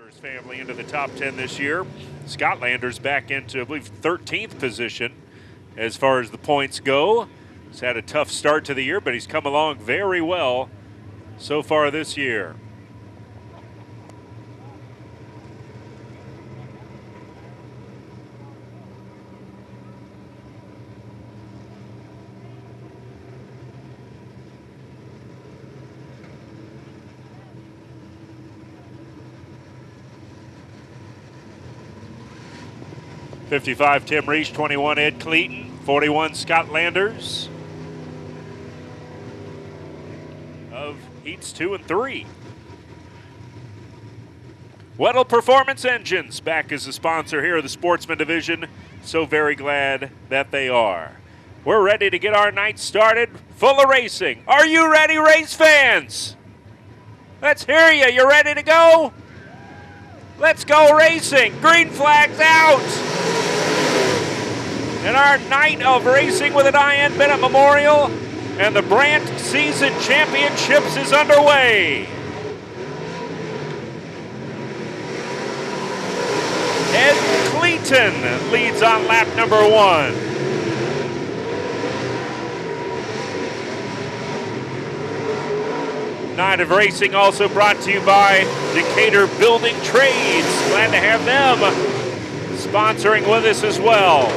Family into the top 10 this year. Scotlanders back into, I believe, 13th position as far as the points go. He's had a tough start to the year, but he's come along very well so far this year. '55 Tim Reich, 21 Ed Cleaton, 41 Scotlanders of heats 2 and 3. Weddell Performance Engines back as a sponsor here of the Sportsman Division. So very glad that they are. We're ready to get our night started full of racing. Are you ready, race fans? Let's hear you. You ready to go? Let's go racing. Green flag's out. And our night of racing with the Diane Bennett Memorial and the Brant Season Championships is underway. Ed Cleaton leads on lap number 1. Night of racing also brought to you by Decatur Building Trades. Glad to have them sponsoring with us as well.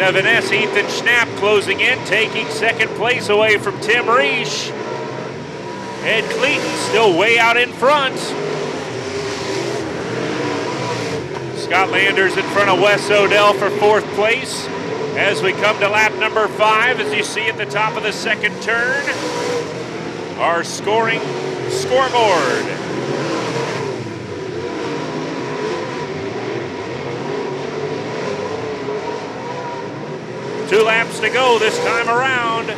S Ethan Schnapp closing in, taking second place away from Tim Reich. Ed Cleaton still way out in front. Scotlanders in front of Wes Odell for 4th place. As we come to lap number 5, as you see at the top of the second turn, our scoring scoreboard. Two laps to go this time around.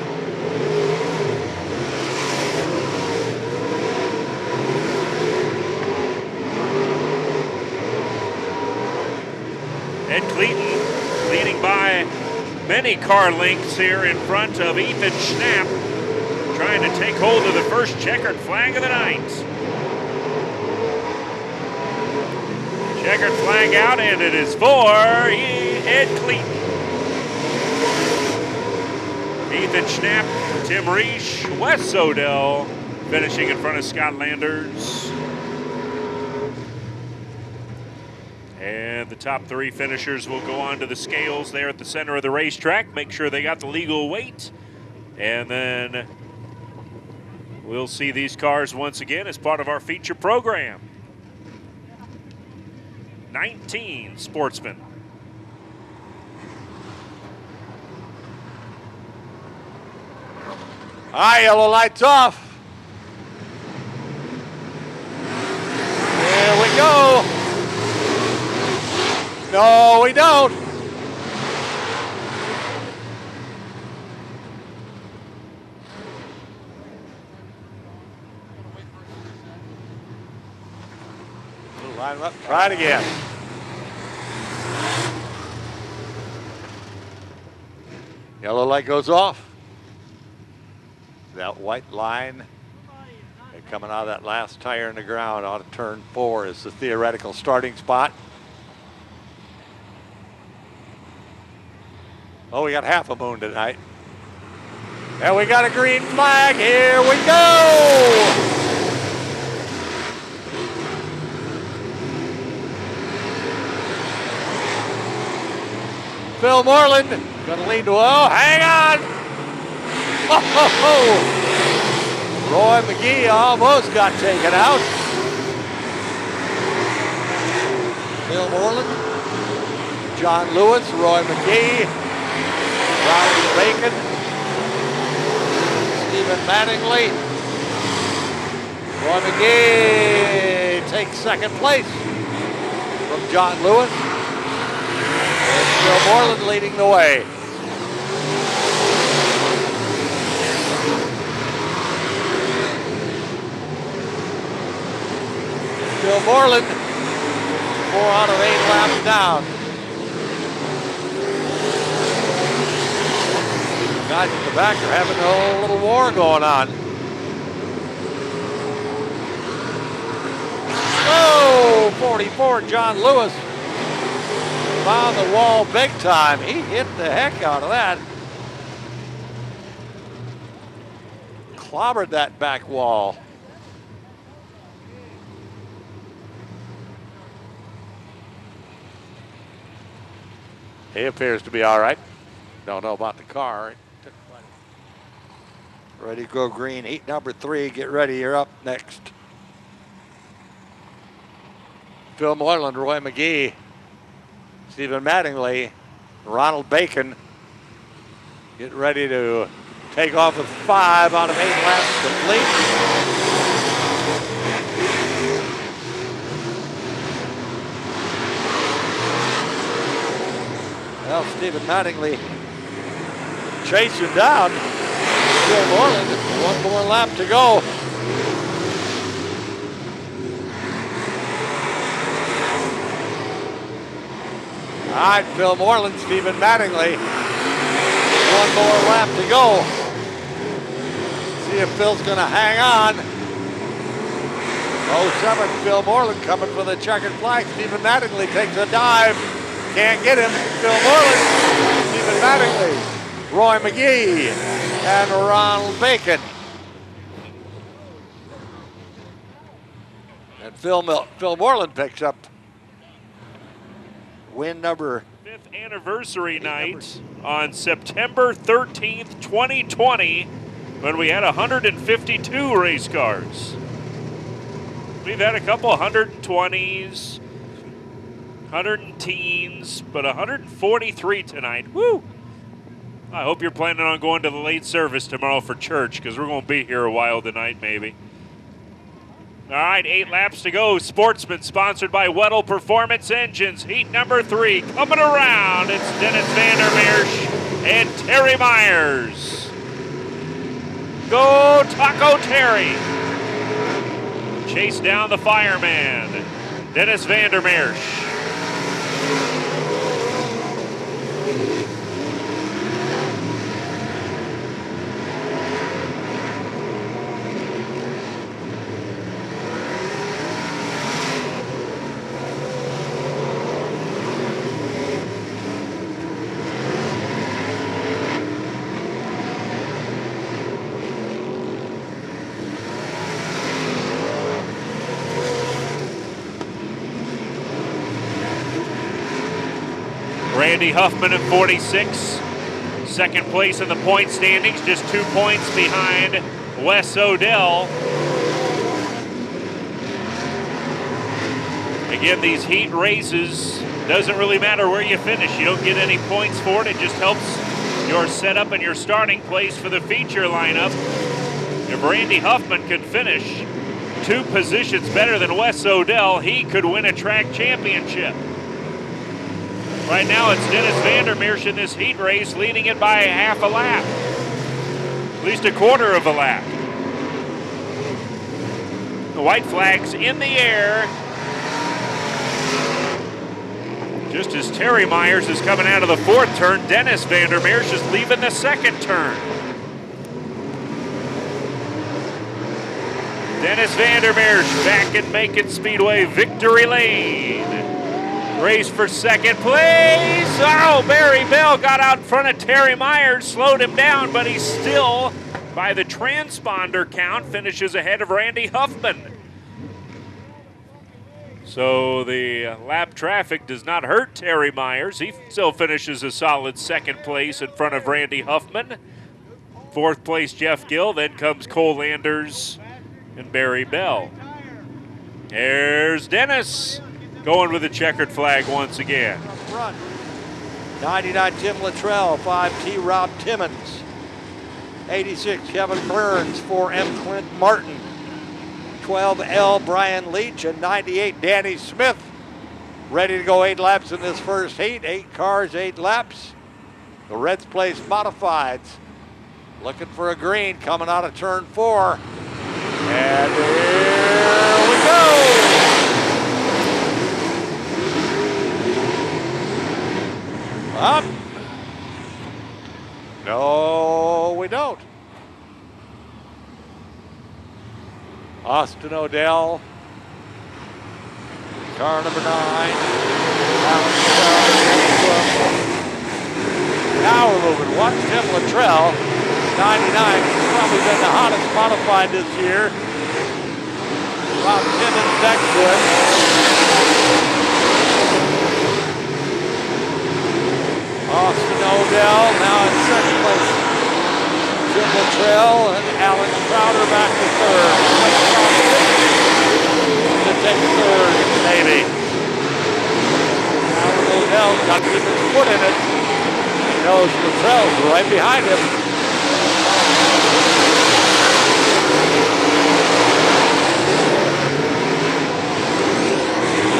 Ed Cleaton leading by many car lengths here in front of Ethan Schnapp, trying to take hold of the first checkered flag of the night. Checkered flag out, and it is for Ed Cleaton. Ethan Schnapp, Tim Reich, Wes Odell finishing in front of Scotlanders. And the top 3 finishers will go on to the scales there at the center of the racetrack. Make sure they got the legal weight. And then we'll see these cars once again as part of our feature program. 19 sportsmen. All right, yellow lights off. Here we go. No, we don't. Line them up, try it again. Yellow light goes off. That white line and coming out of that last tire in the ground out of turn 4 is the theoretical starting spot. Oh, we got half a moon tonight. And we got a green flag. Here we go. Phil Moreland gonna lead to, oh, hang on. Oh, Roy McGee almost got taken out. Bill Moreland, John Lewis, Roy McGee, Ronnie Bacon, Stephen Mattingly. Roy McGee takes second place from John Lewis. And Bill Moreland leading the way. Bill Moreland, 4 out of 8 laps down. Guys in the back are having a little war going on. Oh, 44, John Lewis found the wall big time. He hit the heck out of that. Clobbered that back wall. He appears to be all right. Don't know about the car. Ready to go green, heat number 3. Get ready, you're up next. Phil Moreland, Roy McGee, Stephen Mattingly, Ronald Bacon. Get ready to take off with 5 out of 8 laps complete. Well, Stephen Mattingly chasing down Phil Moreland. 1 more lap to go. All right, Phil Moreland, Stephen Mattingly. 1 more lap to go. See if Phil's gonna hang on. 07, Phil Moreland coming for the checkered flag. Stephen Mattingly takes a dive. Can't get him. Phil Moreland, Stephen Mattingly, Roy McGee, and Ronald Bacon. And Phil Moreland picks up win number 5th anniversary night on September 13th, 2020, when we had 152 race cars. We've had a couple 120s, 110s, but 143 tonight. Woo! I hope you're planning on going to the late service tomorrow for church, because we're going to be here a while tonight, maybe. All right, 8 laps to go. Sportsman sponsored by Weddle Performance Engines. Heat number 3 coming around. It's Dennis Vandermeersch and Terry Myers. Go Taco Terry. Chase down the fireman, Dennis Vandermeersch. Randy Huffman at 46. Second place in the point standings, just 2 points behind Wes Odell. Again, these heat races, doesn't really matter where you finish. You don't get any points for it. It just helps your setup and your starting place for the feature lineup. If Randy Huffman could finish 2 positions better than Wes Odell, he could win a track championship. Right now, it's Dennis Vandermeersch in this heat race, leading it by half a lap. At least a quarter of a lap. The white flag's in the air. Just as Terry Myers is coming out of the 4th turn, Dennis Vandermeersch is leaving the 2nd turn. Dennis Vandermeersch back in Macon Speedway victory lane. Race for 2nd place. Oh, Barry Bell got out in front of Terry Myers, slowed him down, but he's still, by the transponder count, finishes ahead of Randy Huffman. So the lap traffic does not hurt Terry Myers. He still finishes a solid 2nd place in front of Randy Huffman. 4th place, Jeff Gill. Then comes Cole Landers and Barry Bell. There's Dennis. Going with the checkered flag once again. 99, Tim Luttrell. 5T, Rob Timmons. 86, Kevin Burns. 4M, Clint Martin. 12L, Brian Leach. And 98, Danny Smith. Ready to go 8 laps in this first heat. 8 cars, 8 laps. The Reds Place Modifieds. Looking for a green coming out of turn 4. And here we go. Up. No Austin Odell. Car number 9. Now we're moving. Watch Tim Luttrell, 99. He's probably been the hottest modified this year. Rob Timmons next to it. Austin Odell now in second place. Tim Luttrell and Alan Crowder back to third. To take third, maybe. Alan Odell's got to keep his foot in it. He knows Luttrell's right behind him.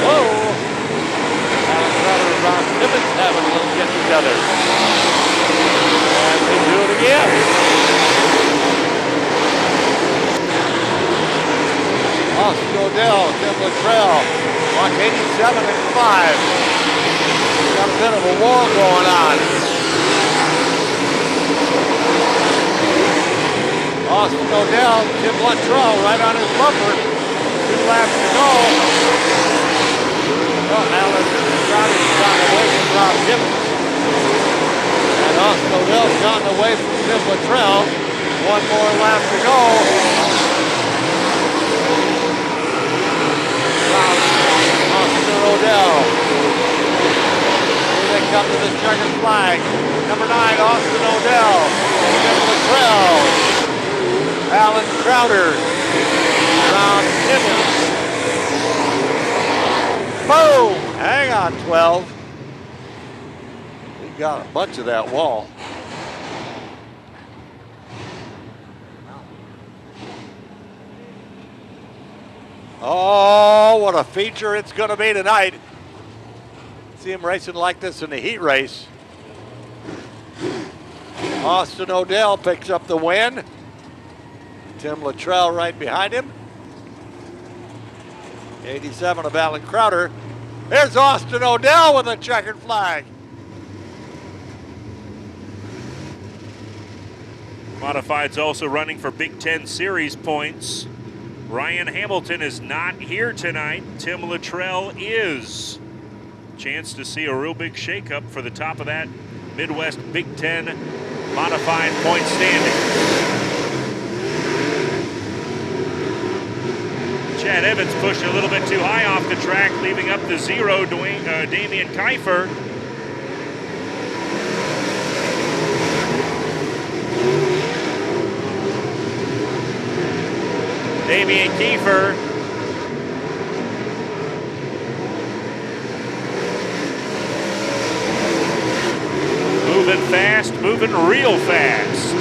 Whoa! Alan Crowder and Ron Timmons having a little get together. And they do it again. Austin Odell, Tim Luttrell, walk 87 and 5. Got a bit of a war going on. Austin Odell, Tim Luttrell right on his bumper. 2 laps to go. Well, Alan Crowder's gotten away from Rob Timmons. And Austin Odell's gotten away from Tim Luttrell. 1 more lap to go. Austin Odell. Here they come to the checkered flag. Number 9, Austin Odell. Tim Luttrell. Alan Crowder. Ron Timmons. Boom! Hang on, 12. We got a bunch of that wall. Oh, what a feature it's going to be tonight. See him racing like this in the heat race. Austin Odell picks up the win. Tim Luttrell right behind him. 87 of Alan Crowder. There's Austin Odell with a checkered flag. Modifieds also running for Big Ten Series points. Ryan Hamilton is not here tonight. Tim Luttrell is. Chance to see a real big shakeup for the top of that Midwest Big Ten modified point standing. Chad Evans pushed a little bit too high off the track, leaving up the 0, Damian Kiefer. Damian Kiefer moving fast, moving real fast.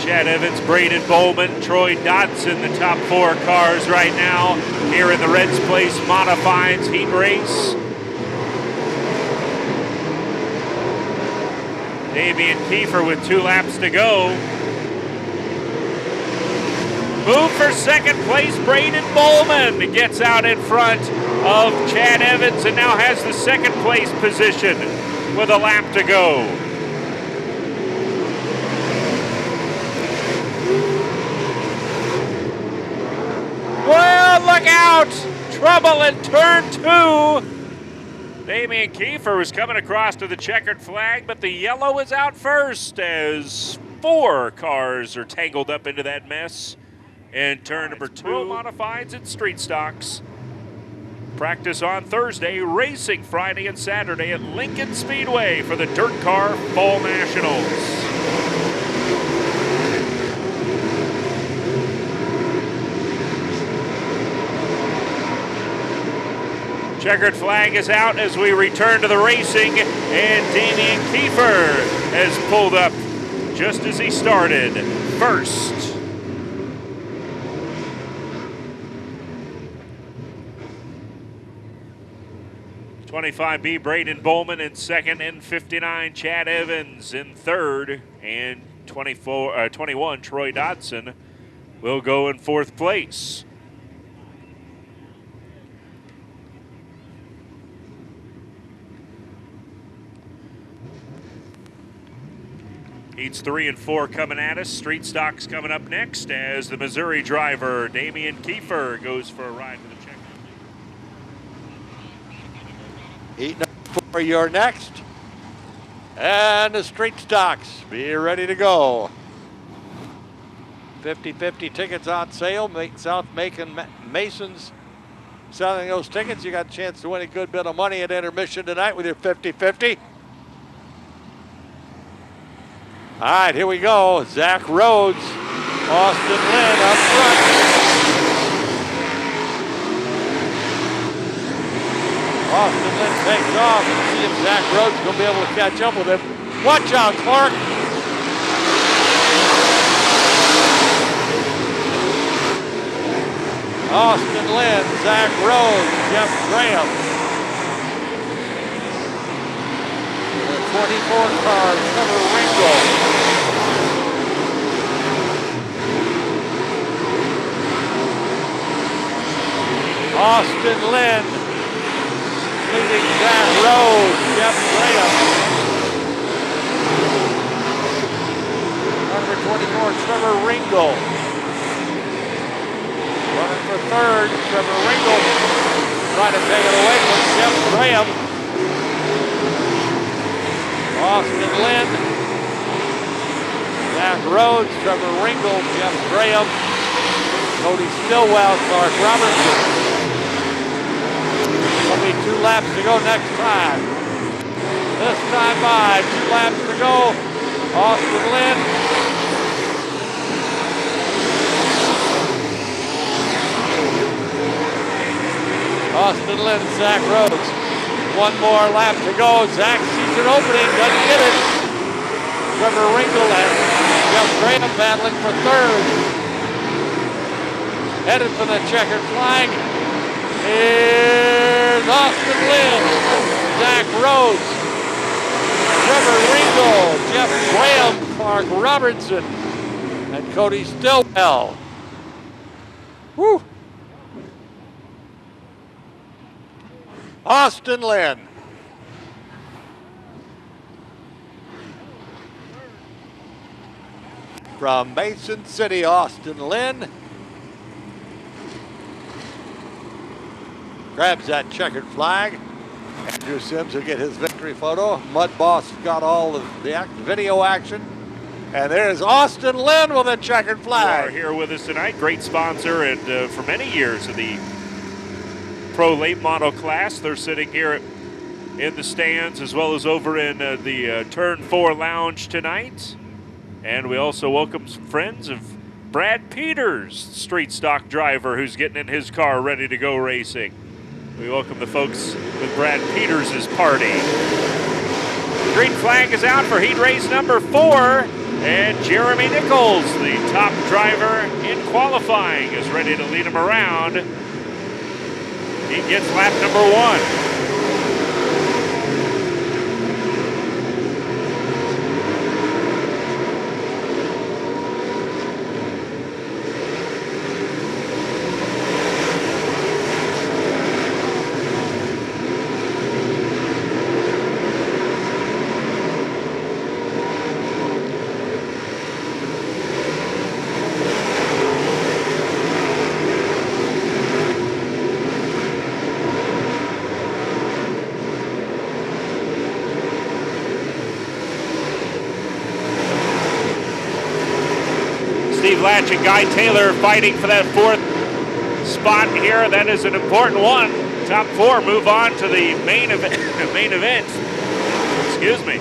Chad Evans, Braden Bowman, Troy Dodson, the top 4 cars right now here in the Reds Place Modifieds heat race. Damian Kiefer with 2 laps to go. Move for second place, Braden Bowman gets out in front of Chad Evans and now has the second place position with a lap to go. Well, look out! Trouble in turn 2. Damian Kiefer was coming across to the checkered flag, but the yellow is out first as 4 cars are tangled up into that mess. And turn number 2, modifieds and street stocks. Practice on Thursday, racing Friday and Saturday at Macon Speedway for the Dirt Car Fall Nationals. Checkered flag is out as we return to the racing, and Damian Kiefer has pulled up just as he started first. 25B, Braden Bowman in second, and 59, Chad Evans in third, and 21, Troy Dodson will go in fourth place. Heats 3 and 4 coming at us. Street Stock's coming up next as the Missouri driver, Damian Kiefer, goes for a ride for the check. Heat number 4, you're next. And the Street Stocks, be ready to go. 50-50 tickets on sale. South Macon Masons selling those tickets. You got a chance to win a good bit of money at intermission tonight with your 50-50. All right, here we go. Zach Rhodes, Austin Lynn up front. Austin Lynn takes off. Let's see if Zach Rhodes is going to be able to catch up with him. Watch out, Clark. Austin Lynn, Zach Rhodes, Jeff Graham. 24 car, Trevor Ringo. Austin Lynn leading Zach Rhodes, Jeff Graham. Number 24, Trevor Ringo. Running for third, Trevor Ringo trying to take it away from Jeff Graham. Austin Lynn, Zach Rhodes, Trevor Ringo, Jeff Graham, Cody Stillwell, Clark Robertson. There'll be 2 laps to go next time. This time by 2 laps to go. Austin Lynn. Austin Lynn, Zach Rhodes. 1 more lap to go. Zach sees an opening, doesn't get it. Trevor Ringo and Jeff Graham battling for third. Headed for the checkered flag. Here's Austin Lynn, Zach Rhodes, Trevor Ringo, Jeff Graham, Clark Robertson, and Cody Stillwell. Woo! Austin Lynn. From Mason City, Austin Lynn. Grabs that checkered flag. Andrew Sims will get his victory photo. Mud Boss got all of the video action. And there's Austin Lynn with a checkered flag. Who are here with us tonight. Great sponsor and for many years of the Pro Late Model class. They're sitting here in the stands as well as over in the Turn 4 Lounge tonight. And we also welcome some friends of Brad Peters, street stock driver, who's getting in his car ready to go racing. We welcome the folks with Brad Peters' party. Green flag is out for heat race number 4. And Jeremy Nichols, the top driver in qualifying, is ready to lead him around. He gets lap number 1. Steve Latch and Guy Taylor fighting for that 4th spot here. That is an important one. Top 4 move on to the main event. Excuse me.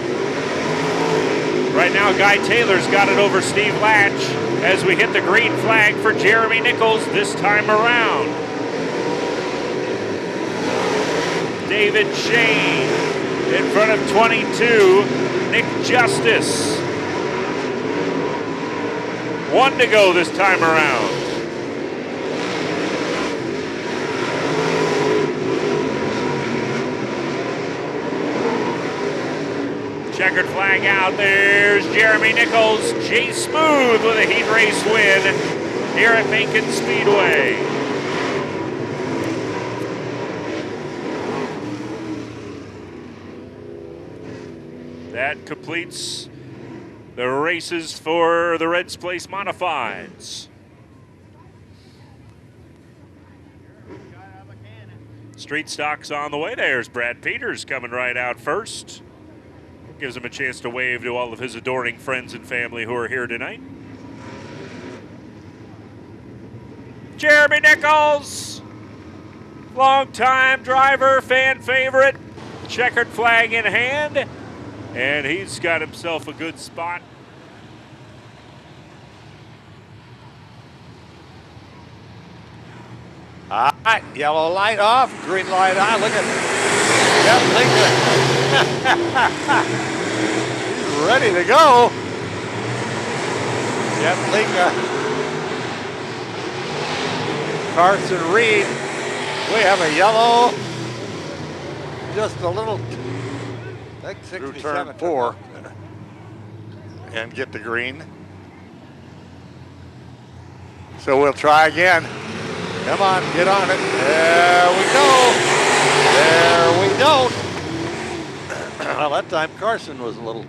Right now, Guy Taylor's got it over Steve Latch as we hit the green flag for Jeremy Nichols this time around. David Shane in front of 22, Nick Justice. 1 to go this time around. checkered flag out. There's Jeremy Nichols. Jay Smooth with a heat race win here at Macon Speedway. That completes the races for the Reds Place Modifieds. Street stocks on the way. There's Brad Peters coming right out first. Gives him a chance to wave to all of his adoring friends and family who are here tonight. Jeremy Nichols, longtime driver, fan favorite, checkered flag in hand, and he's got himself a good spot. All right, yellow light off, green light on. Look at Jeff Linka. He's ready to go. Jeff Linka. Carson Reed. We have a yellow. Just a little. I think 67 through turn 4. And get the green. So we'll try again. Come on, get on it. There we go. There we go. Well, that time Carson was a little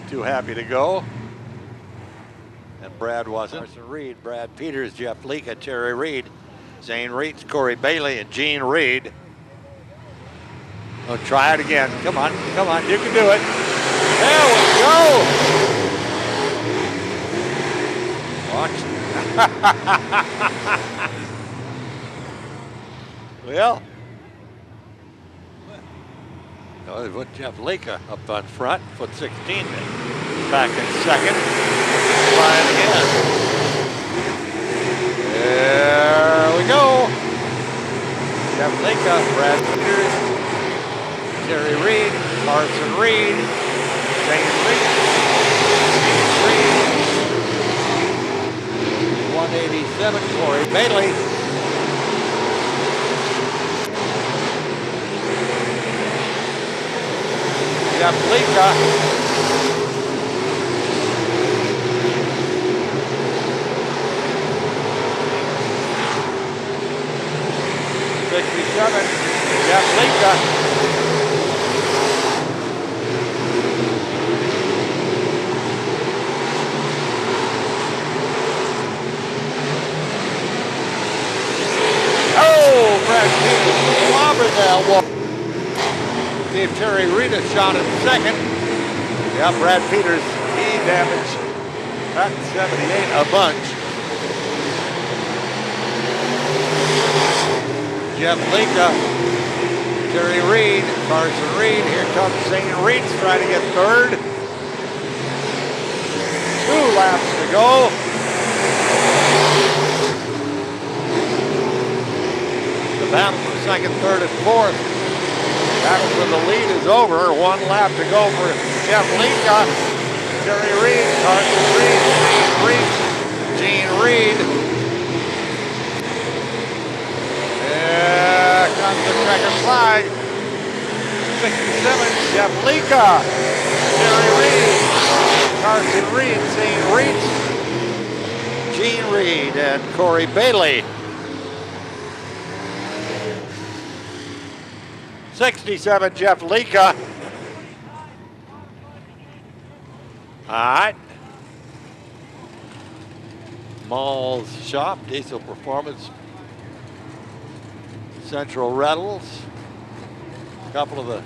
too happy to go. And Brad wasn't. Carson Reed, Brad Peters, Jeff Leaka, Terry Reed, Zane Reitz, Corey Bailey, and Gene Reed. We'll try it again. Come on, you can do it. There we go. Watch. Well, they put Jeff Leaka up on front, foot 16, back in second. Try it again. There we go. Jeff Leaka, Brad Peters, Terry Reed, Carson Reed, James Reed, 187, Corey Bailey. Jeff Leaka. Jeff Leaka. Oh, Brad Peters clobbered that wall. Gave Terry Reed a shot in second. Yeah, Brad Peters, he damaged that 78 a bunch. Jeff Leaka, Terry Reed, Carson Reed. Here comes Zane Reitz trying to get third. 2 laps to go. The battle for second, third, and fourth. Battle for the lead is over. 1 lap to go for Jeff Leaka. Terry Reed, Carson Reed, Gene Reed. There comes the checkered flag. 67, Jeff Leaka. Terry Reed, Carson Reed, Zane Reed, Gene Reed, and Corey Bailey. 67, Jeff Leaka. All right. Mall's Shop, Diesel Performance, Central Rattles. A couple of the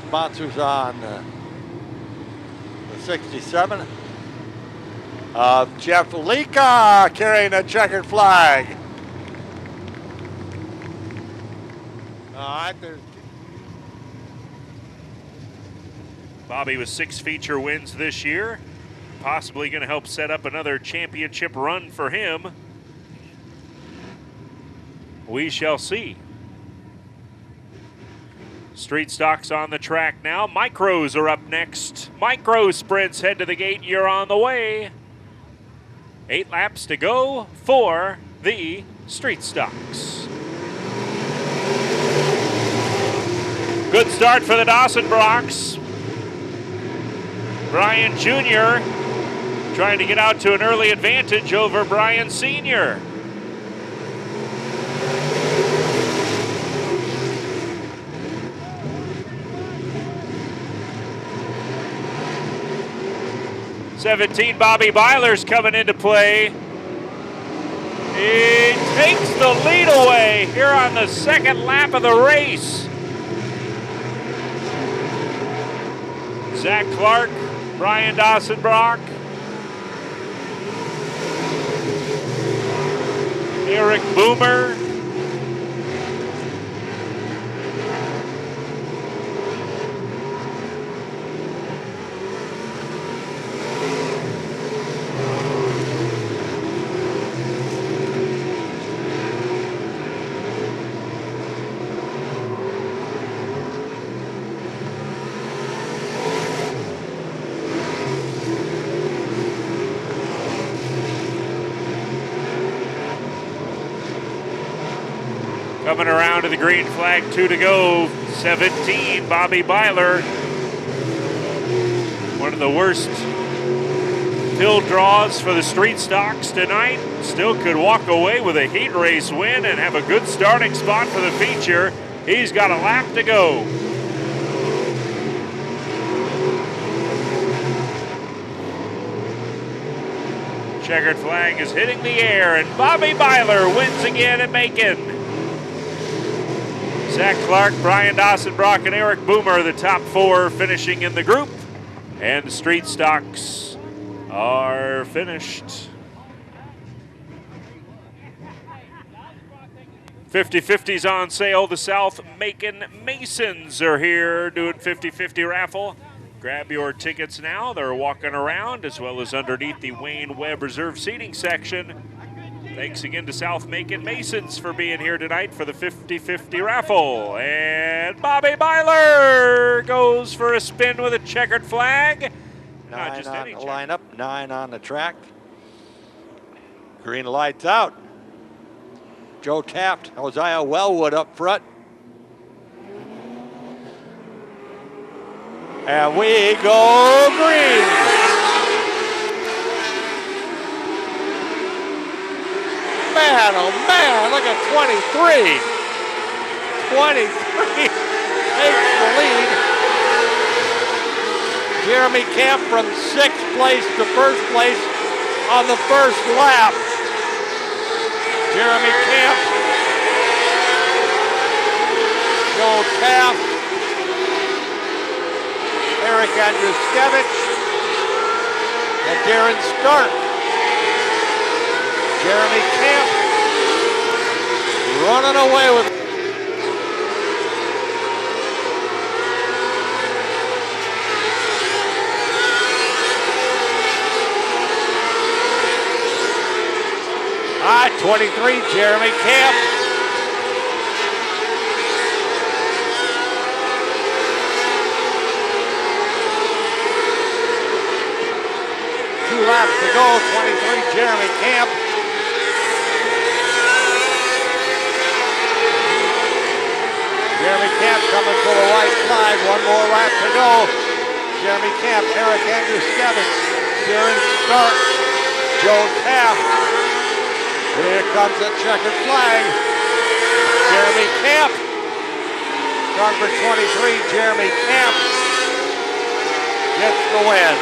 sponsors on the 67. Jeff Leaka carrying a checkered flag. All right, there's Bobby with 6 feature wins this year. Possibly going to help set up another championship run for him. We shall see. Street stocks on the track now. Micros are up next. Micro sprints head to the gate. You're on the way. 8 laps to go for the street stocks. Good start for the Dawson Bronx. Brian Jr. trying to get out to an early advantage over Brian Sr. '17 Bobby Byler's coming into play. He takes the lead away here on the second lap of the race. Zach Clark, Brian Dawson Brock, Eric Boomer, coming around to the green flag, 2 to go. 17, Bobby Byler. One of the worst field draws for the street stocks tonight. Still could walk away with a heat race win and have a good starting spot for the feature. He's got a lap to go. Checkered flag is hitting the air, and Bobby Byler wins again at Macon. Zach Clark, Brian Dawson Brock, and Eric Boomer, the top 4 finishing in the group. And the street stocks are finished. 50/50s on sale. The South Macon Masons are here doing 50/50 raffle. Grab your tickets now. They're walking around as well as underneath the Wayne Webb Reserve seating section. Thanks again to South Macon Masons for being here tonight for the 50/50 raffle. And Bobby Byler goes for a spin with a checkered flag. 9 Not just on any the checker. lineup, 9 on the track. Green lights out. Joe Taft, Hosea Wellwood up front. And we go green. Man, oh man, look at 23. 23 takes the lead. Jeremy Camp from 6th place to 1st place on the first lap. Jeremy Camp, Joe Taft, Eric Andruskevich, and Darren Stark. Jeremy Camp running away with it. I-23, Jeremy Camp. Two laps to go, 23, Jeremy Camp. Jeremy Camp coming for the white flag. One more lap to go. Jeremy Camp, Eric Andruskevich, Darren Stark, Joe Taft. Here comes the checkered flag. Jeremy Camp. Number 23, Jeremy Camp gets the win.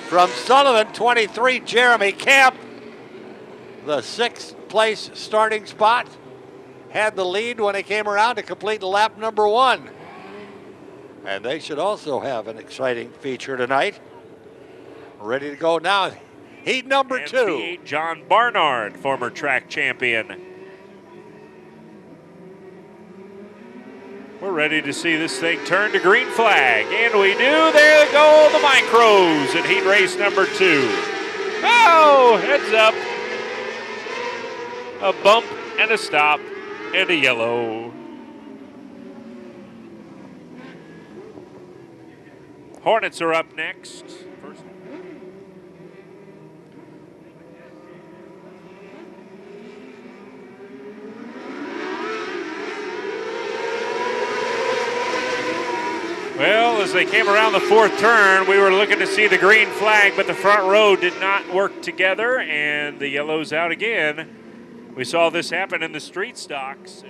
From Sullivan, 23, Jeremy Camp, the 6th place starting spot, had the lead when he came around to complete lap number 1. And they should also have an exciting feature tonight. Ready to go now. Heat number 2. V8 John Barnard, former track champion. We're ready to see this thing turn to green flag. And we do. There go the micros in heat race number 2. Oh, heads up. A bump and a stop and a yellow. Hornets are up next. First. Well, as they came around the fourth turn, we were looking to see the green flag, but the front row did not work together, and the yellow's out again. We saw this happen in the street stocks.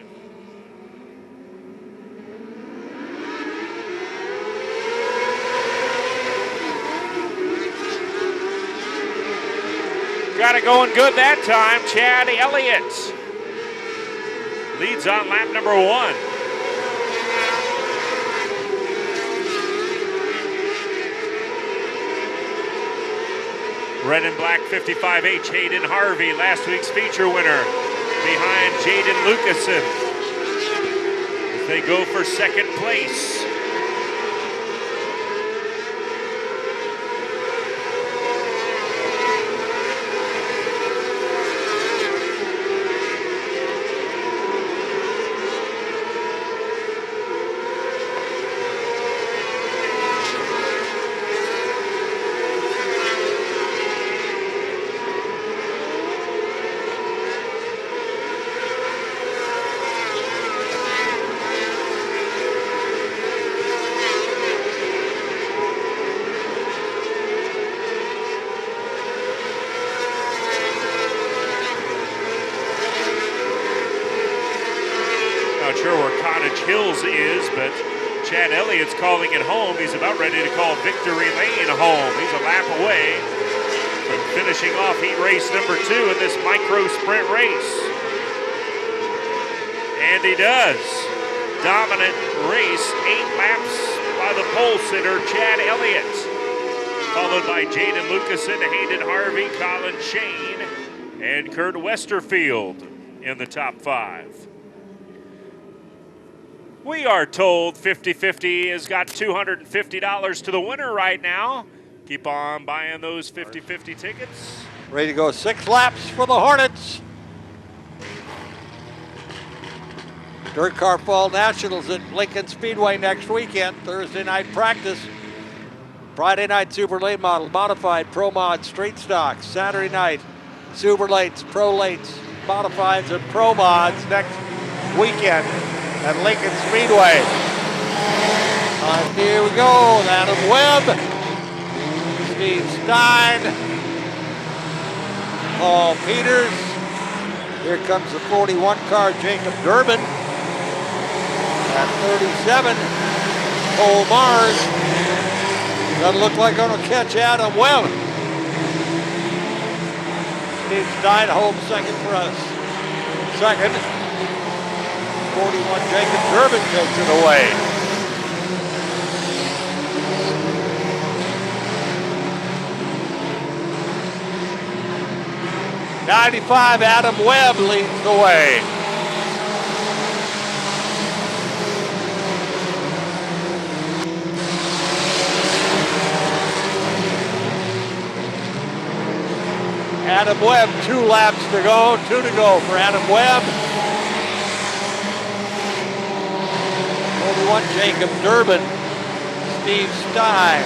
Got it going good that time. Chad Elliott leads on lap number 1. Red and black 55H Hayden Harvey, last week's feature winner, behind Jaden Lucasen as they go for second place. Not sure where Cottage Hills is, but Chad Elliott's calling it home. He's about ready to call Victory Lane home. He's a lap away from finishing off heat race number 2 in this micro sprint race. And he does. Dominant race, 8 laps by the pole sitter, Chad Elliott. Followed by Jaden Lucasen, Hayden Harvey, Colin Shane, and Kurt Westerfield in the top 5. We are told 50-50 has got $250 to the winner right now. Keep on buying those 50-50 tickets. Ready to go 6 laps for the Hornets. Dirt Car Fall Nationals at Macon Speedway next weekend. Thursday night practice. Friday night Super Late Model, Modified, Pro Mod, Street Stocks. Saturday night Super Lates, Pro Lates, Modifieds, and Pro Mods next weekend at Lincoln Speedway. Here we go, Adam Webb, Steve Stein, Paul Peters. Here comes the 41 car, Jacob Durbin. At 37, Cole Mars. Doesn't look like gonna catch Adam Webb. Steve Stein home second for us. Second. 41 Jacob Durbin takes it away. '95 Adam Webb leads the way. Adam Webb, 2 laps to go, 2 to go for Adam Webb. 41 Jacob Durbin, Steve Stein,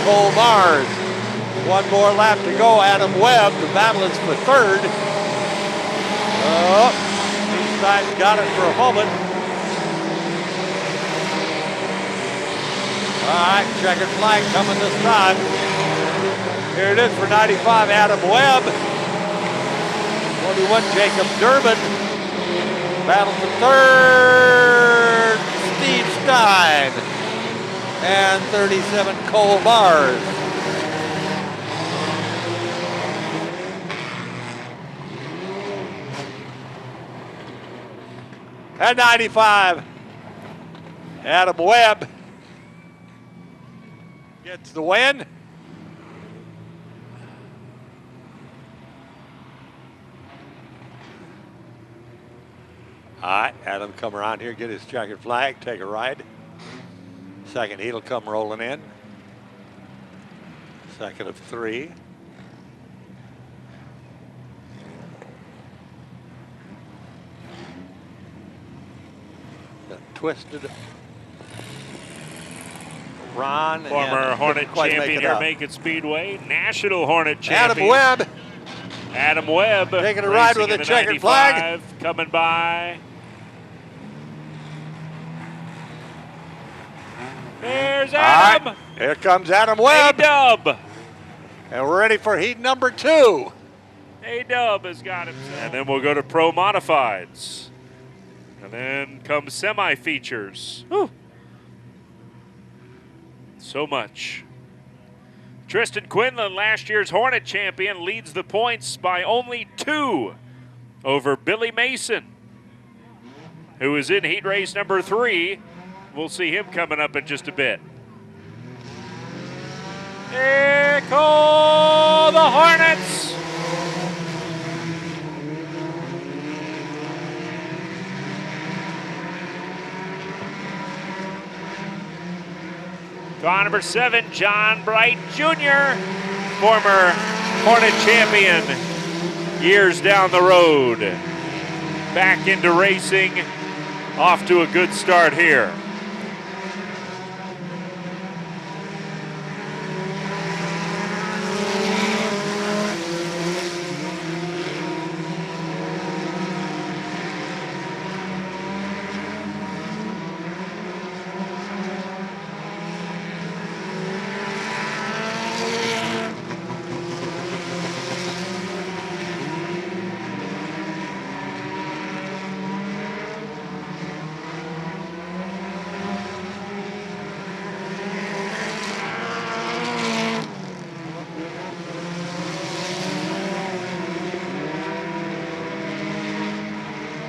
Cole Mars. 1 more lap to go, Adam Webb. The battle is for 3rd. Oh, Steve Stein's got it for a moment. All right, checkered flag coming this time. Here it is for 95, Adam Webb. 41 Jacob Durbin. Battle for 3rd, Steve Stein. And 37, Cole Mars. At 95, Adam Webb gets the win. All right, Adam come around here, get his checkered flag, take a ride. Second heat will come rolling in. Second of 3. Twisted Ron. Former Hornet champion here, Macon Speedway. National Hornet champion. Adam Webb. Adam Webb. Taking a ride with a checkered flag. Coming by. There's Adam. All right, here comes Adam Webb. A-Dub. And we're ready for heat number 2. A-Dub has got him. And then we'll go to Pro Modifieds. And then comes semi-features. Whew. So much. Tristan Quinlan, last year's Hornet champion, leads the points by only 2 over Billy Mason, who is in heat race number 3. We'll see him coming up in just a bit. Here go the Hornets. Car number 7, John Bright Jr., former Hornet champion years down the road. Back into racing, off to a good start here.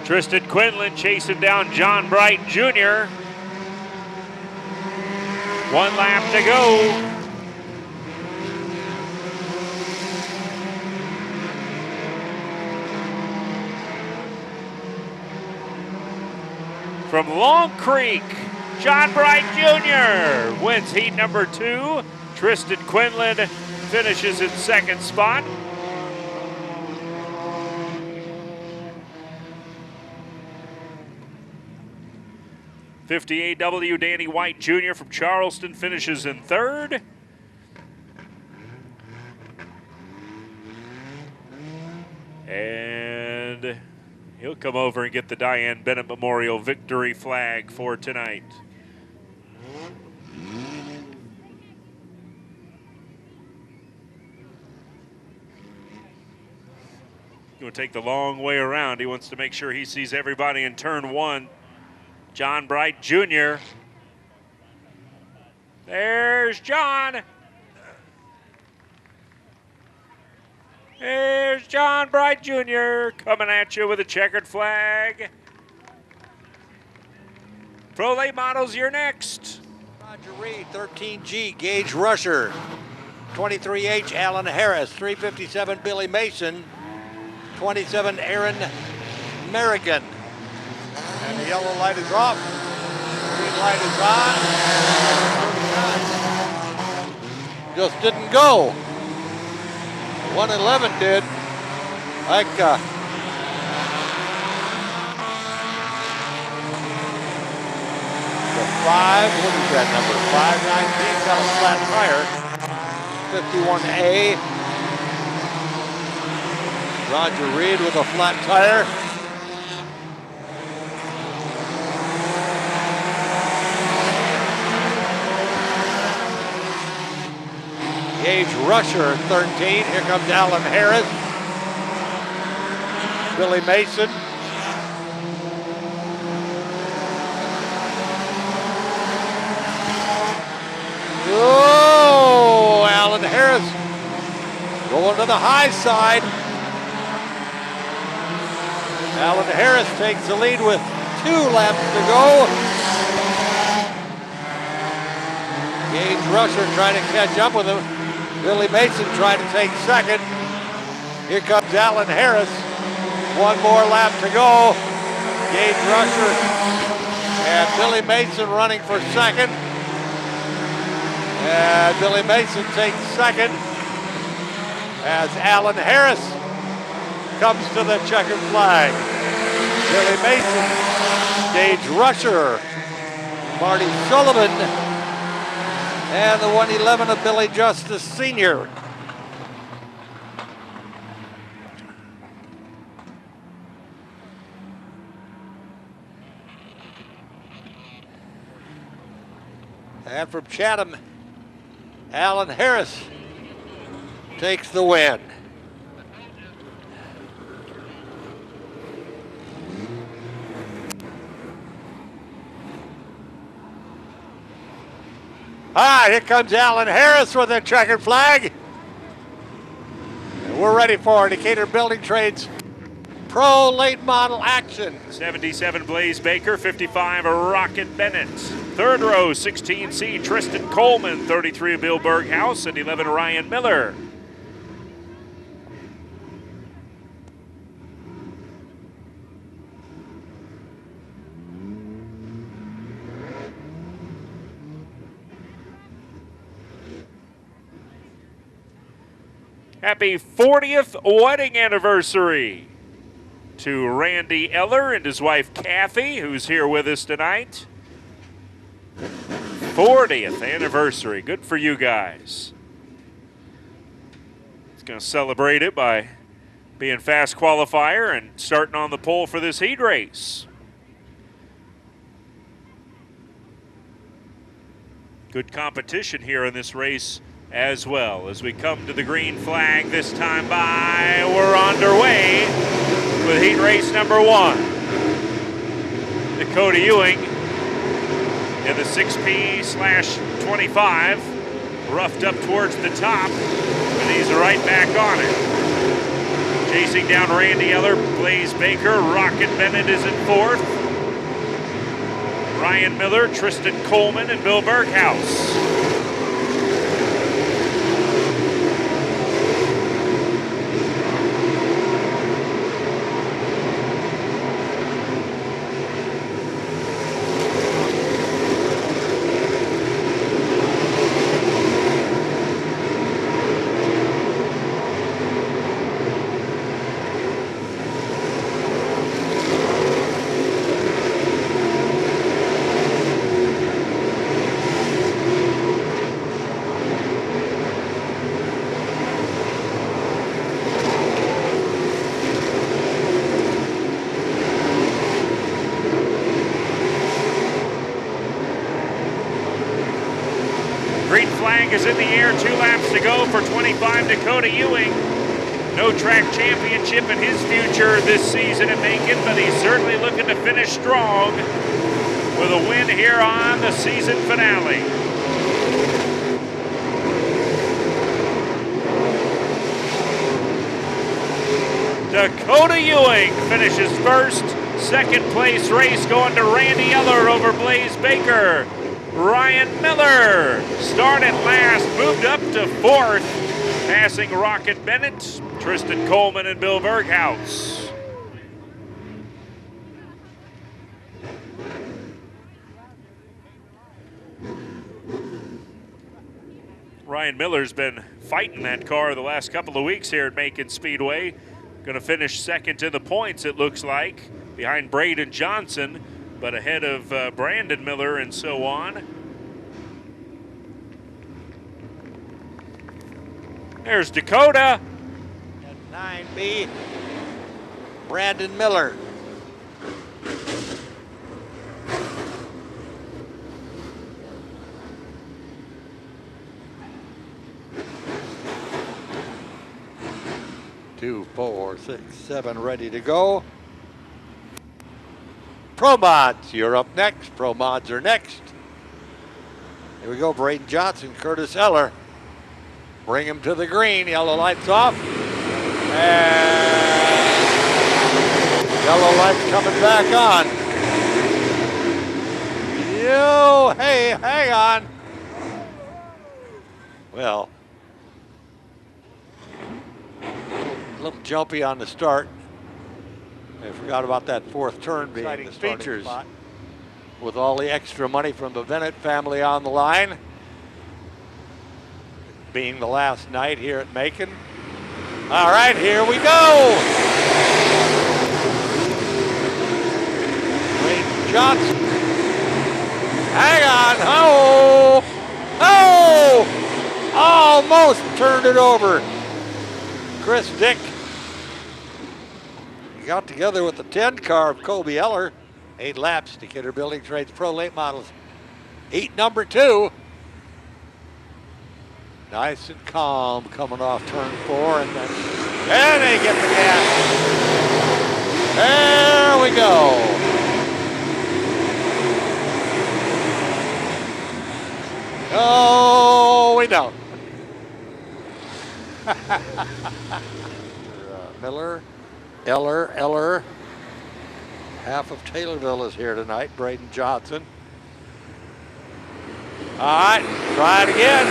Tristan Quinlan chasing down John Bright Jr. 1 lap to go. From Long Creek, John Bright Jr. wins heat number 2. Tristan Quinlan finishes in 2nd spot. '58W Danny White Jr. from Charleston finishes in 3rd. And he'll come over and get the Diane Bennett Memorial victory flag for tonight. He's going to take the long way around. He wants to make sure he sees everybody in turn 1. John Bright Jr. There's John. There's John Bright Jr. coming at you with a checkered flag. Pro Late Models, you're next. Roger Reed, 13G, Gage Rusher. 23H, Alan Harris. 357, Billy Mason. 27, Aaron Merrigan. And the yellow light is off. Green light is on. Just didn't go. 111 did. Like the 5, what is that number? 519 got a flat tire. 51A. Roger Reed with a flat tire. Gage Rusher, 13. Here comes Alan Harris. Billy Mason. Oh, Alan Harris going to the high side. Alan Harris takes the lead with 2 laps to go. Gage Rusher trying to catch up with him. Billy Mason trying to take 2nd. Here comes Alan Harris. 1 more lap to go. Gage Rusher and Billy Mason running for 2nd. And Billy Mason takes 2nd as Alan Harris comes to the checkered flag. Billy Mason, Gage Rusher, Marty Sullivan, and the 111 of Billy Justice Sr. And from Chatham, Alan Harris takes the win. All right, here comes Alan Harris with a checkered flag. And we're ready for Decatur Building Trades Pro Late Model action. 77 Blaze Baker, 55 Rocket Bennett. Third row, 16C Tristan Coleman, 33 Bill Berghaus, and 11 Ryan Miller. Happy 40th wedding anniversary to Randy Eller and his wife Kathy, who's here with us tonight. 40th anniversary. Good for you guys. It's going to celebrate it by being fast qualifier and starting on the pole for this heat race. Good competition here in this race as well. As we come to the green flag this time by, we're underway with heat race number 1. Dakota Ewing in the 6P/25, roughed up towards the top, but he's right back on it. Chasing down Randy Eller, Blaze Baker, Rocket Bennett is in 4th. Ryan Miller, Tristan Coleman, and Bill Berghaus. Green flag is in the air, 2 laps to go for 25 Dakota Ewing. No track championship in his future this season at Macon, but he's certainly looking to finish strong with a win here on the season finale. Dakota Ewing finishes first. Second place race going to Randy Eller over Blaze Baker. Ryan Miller started last, moved up to 4th, passing Rocket Bennett, Tristan Coleman, and Bill Berghaus. Ryan Miller's been fighting that car the last couple of weeks here at Macon Speedway. Going to finish second in the points, it looks like, behind Braden Johnson, but ahead of Brandon Miller and so on. There's Dakota. At 9B, Brandon Miller. Two, 4, 6, 7 ready to go. Pro Mods, you're up next. Pro Mods are next. Here we go, Braden Johnson, Curtis Eller. Bring him to the green, yellow lights off. And yellow lights coming back on. Hey, hang on. Well, a little jumpy on the start. I forgot about that 4th turn being the starting spot. With all the extra money from the Bennett family on the line. Being the last night here at Macon. All right, here we go. Wayne Johnson. Hang on. Oh! Oh! Almost turned it over. Chris Dick. He got together with the 10 car of Kobe Eller. 8 laps. Decatur Building Trades Pro Late Models Heat number 2. Nice and calm coming off turn 4, and they get the gas. There we go. Oh, we don't. Miller, Eller. Half of Taylorville is here tonight. Braden Johnson. All right, try it again.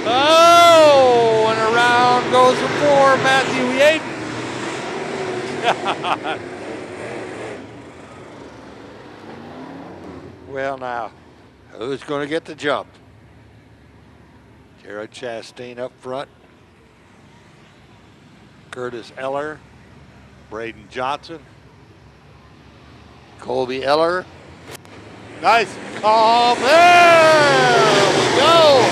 Oh, and around goes the 4, Matthew Yaden. Well, now, who's going to get the jump? Jared Chastain up front. Curtis Eller, Braden Johnson, Colby Eller. Nice and calm. There we go.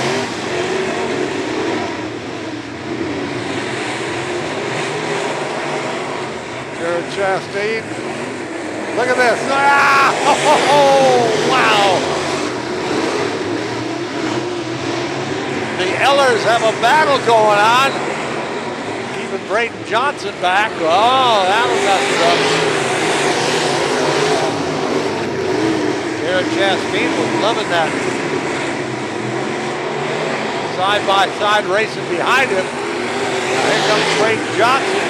Jared Chastain. Look at this. Ah! Oh, wow. The Ellers have a battle going on. Keeping Braden Johnson back. Oh, that one got tough. Jared Chastain was loving that. Side-by-side racing behind him. Now here comes Braden Johnson.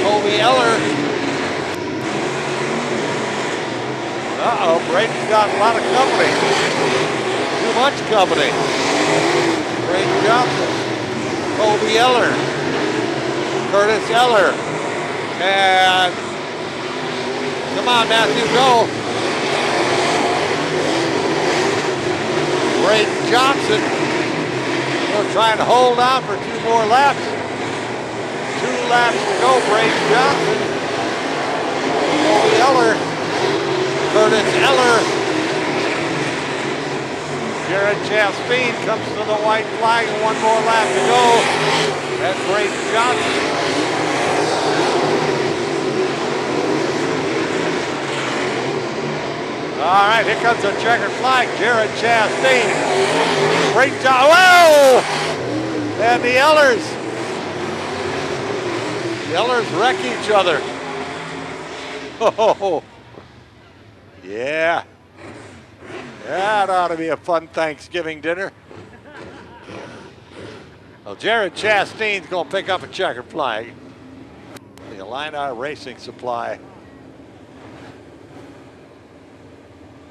Colby Eller. Uh-oh, Braden's got a lot of company. Too much company. Braden Johnson. Colby Eller. Curtis Eller. And come on, Matthew, go. Braden Johnson. We're trying to hold on for 2 more laps. 2 laps to go, Braden Johnson. Colby Eller. Curtis Eller. Jared Chastain comes to the white flag and 1 more lap to go. That's Braden Johnson. All right, here comes the checkered flag. Jared Chastain. Braden Johnson. Whoa! And the Ellers. The Ellers wreck each other. Oh, yeah. That ought to be a fun Thanksgiving dinner. Well, Jared Chastain's going to pick up a checkered flag. The Illini Racing Supply.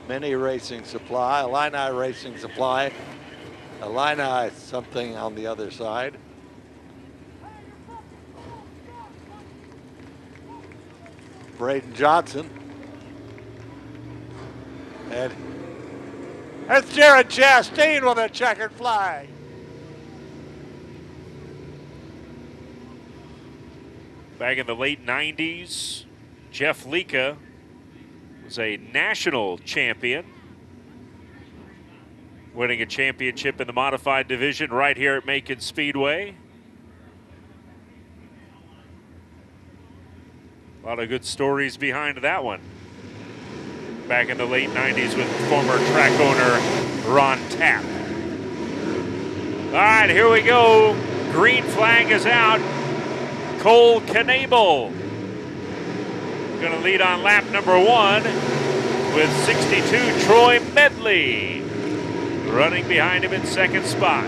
Mini Racing Supply, Illini Racing Supply. Illini something on the other side. Braden Johnson. And that's Jared Chastain with a checkered flag. Back in the late 90s, Jeff Lika was a national champion, winning a championship in the modified division right here at Macon Speedway. A lot of good stories behind that one. Back in the late 90s with former track owner Ron Tapp. All right, here we go. Green flag is out. Cole Knable going to lead on lap number 1 with 62 Troy Medley running behind him in second spot.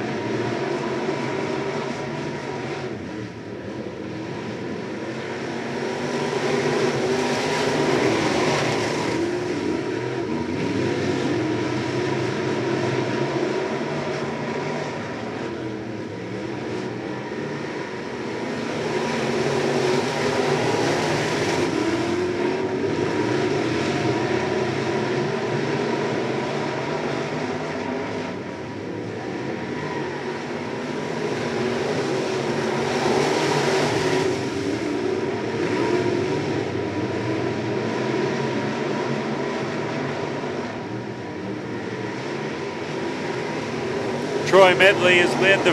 Troy Medley has led the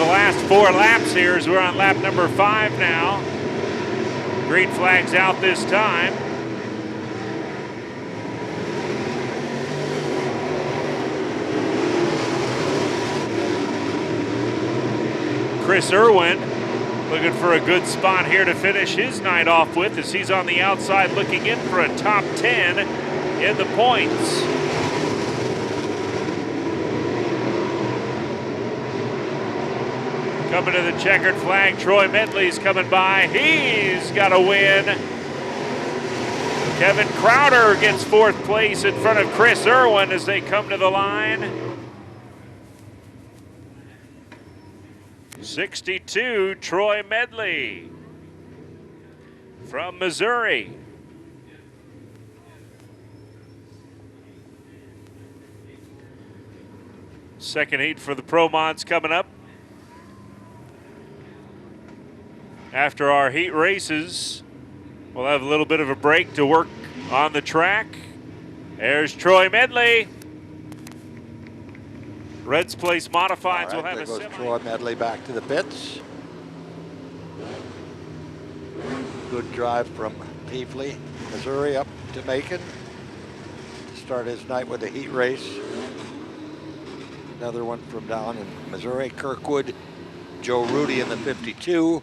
last 4 laps here as we're on lap number 5 now. Green flag's out this time. Chris Irwin looking for a good spot here to finish his night off with as he's on the outside looking in for a top 10 in the points. Coming to the checkered flag, Troy Medley's coming by. He's got a win. Kevin Crowder gets 4th place in front of Chris Irwin as they come to the line. 62, Troy Medley from Missouri. Second heat for the Pro Mods coming up. After our heat races, we'll have a little bit of a break to work on the track. There's Troy Medley. Reds Place Modifieds will have there a goes semi. Troy Medley back to the pits. Good drive from Peevely, Missouri, up to Macon to start his night with a heat race. Another one from down in Missouri, Kirkwood, Joe Rudy in the 52.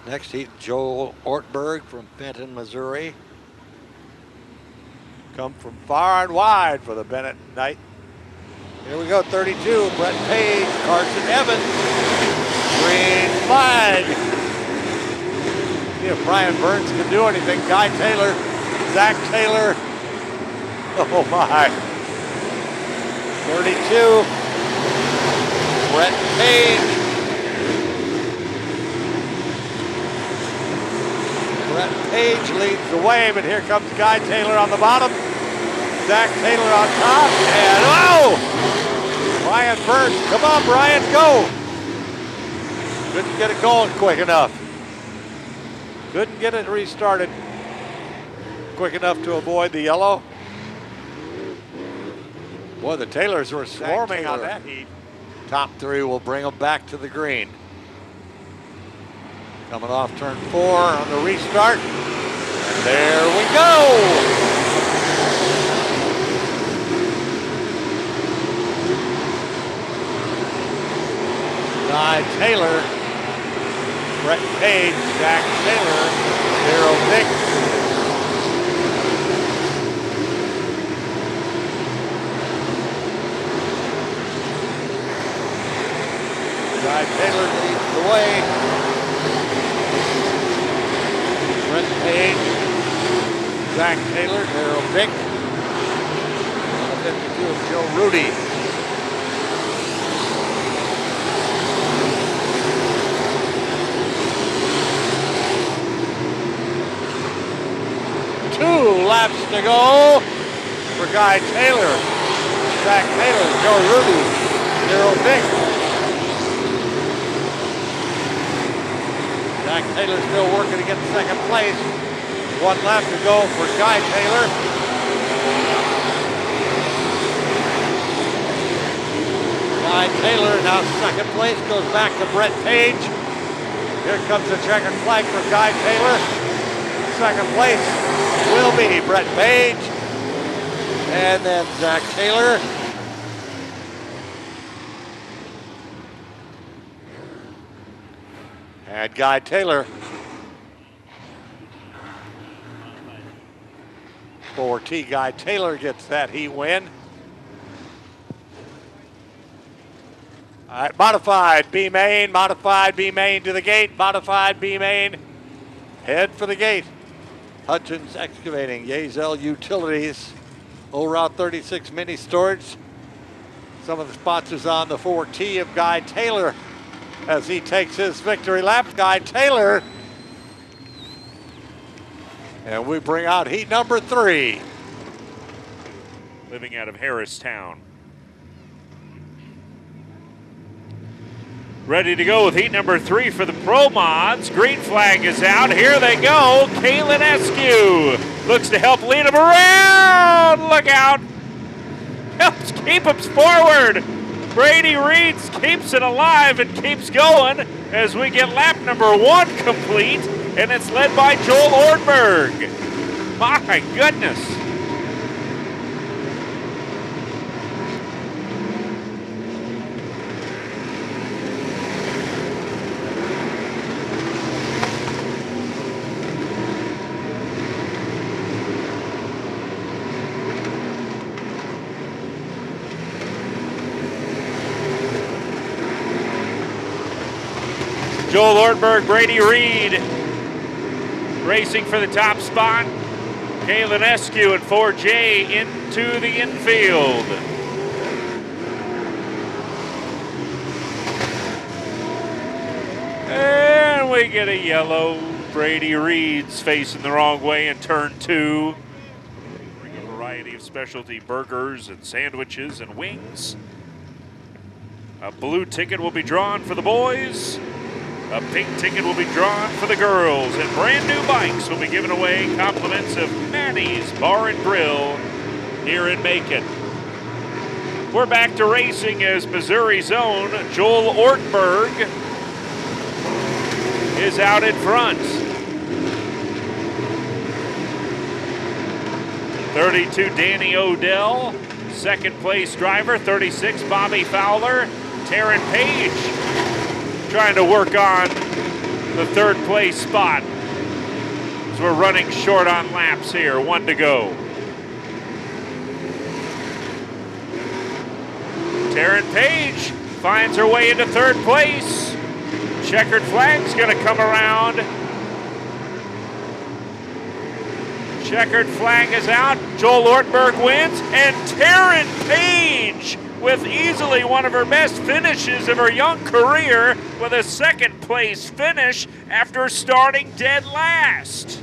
Next heat, Joel Ortberg from Fenton, Missouri. Come from far and wide for the Bennett night. Here we go, 32, Brett Page, Carson Evans, green flag. See if Brian Burns can do anything. Guy Taylor, Zach Taylor, oh my. 32, Brett Page. Brett Page leads the way, but here comes Guy Taylor on the bottom. Zach Taylor on top, and oh! Brian Burns, come on Brian, go! Couldn't get it going quick enough. Couldn't get it restarted quick enough to avoid the yellow. Boy, the Taylors were swarming on that heat. Top 3 will bring them back to the green. Coming off turn 4 on the restart. And there we go! Guy Taylor, Brett Page, Jack Taylor, Daryl Dick. Guy Taylor leads the way. Brett Page, Zach Taylor, Daryl Dick. 52 of Joe Rudy. Laps to go for Guy Taylor, Zach Taylor, Joe Rudy, Daryl Dick. Zach Taylor still working to get second place. 1 lap to go for Guy Taylor. Guy Taylor now second place, goes back to Brett Page. Here comes the checkered flag for Guy Taylor. Second place will be Brett Page, and then Zach Taylor. And Guy Taylor. 4T Guy Taylor gets that heat win. All right, modified B main to the gate, modified B main, head for the gate. Hutchins Excavating, Yazel Utilities, Old Route 36 Mini Storage. Some of the sponsors on the 4T of Guy Taylor as he takes his victory lap. Guy Taylor. And we bring out heat number 3. Living out of Harristown. Ready to go with heat number 3 for the Pro Mods. Green flag is out. Here they go. Kalen Eskew looks to help lead him around. Look out. Helps keep him forward. Brady Reeds keeps it alive and keeps going. as we get lap number 1 complete, and it's led by Joel Ortberg. My goodness. Joel Ortberg, Brady Reed racing for the top spot. Kalen Eskew and 4J into the infield. And we get a yellow. Brady Reed's facing the wrong way in turn 2. Bring a variety of specialty burgers and sandwiches and wings. A blue ticket will be drawn for the boys. A pink ticket will be drawn for the girls, and brand new bikes will be given away. Compliments of Manny's Bar and Grill here in Macon. We're back to racing as Missouri's own Joel Ortberg is out in front. 32, Danny Odell. Second place driver, 36, Bobby Fowler. Taryn Page trying to work on the third place spot. So we're running short on laps here, 1 to go. Taryn Page finds her way into third place. Checkered flag's gonna come around. Checkered flag is out. Joel Ortberg wins, and Taryn Page with easily one of her best finishes of her young career with a second place finish after starting dead last.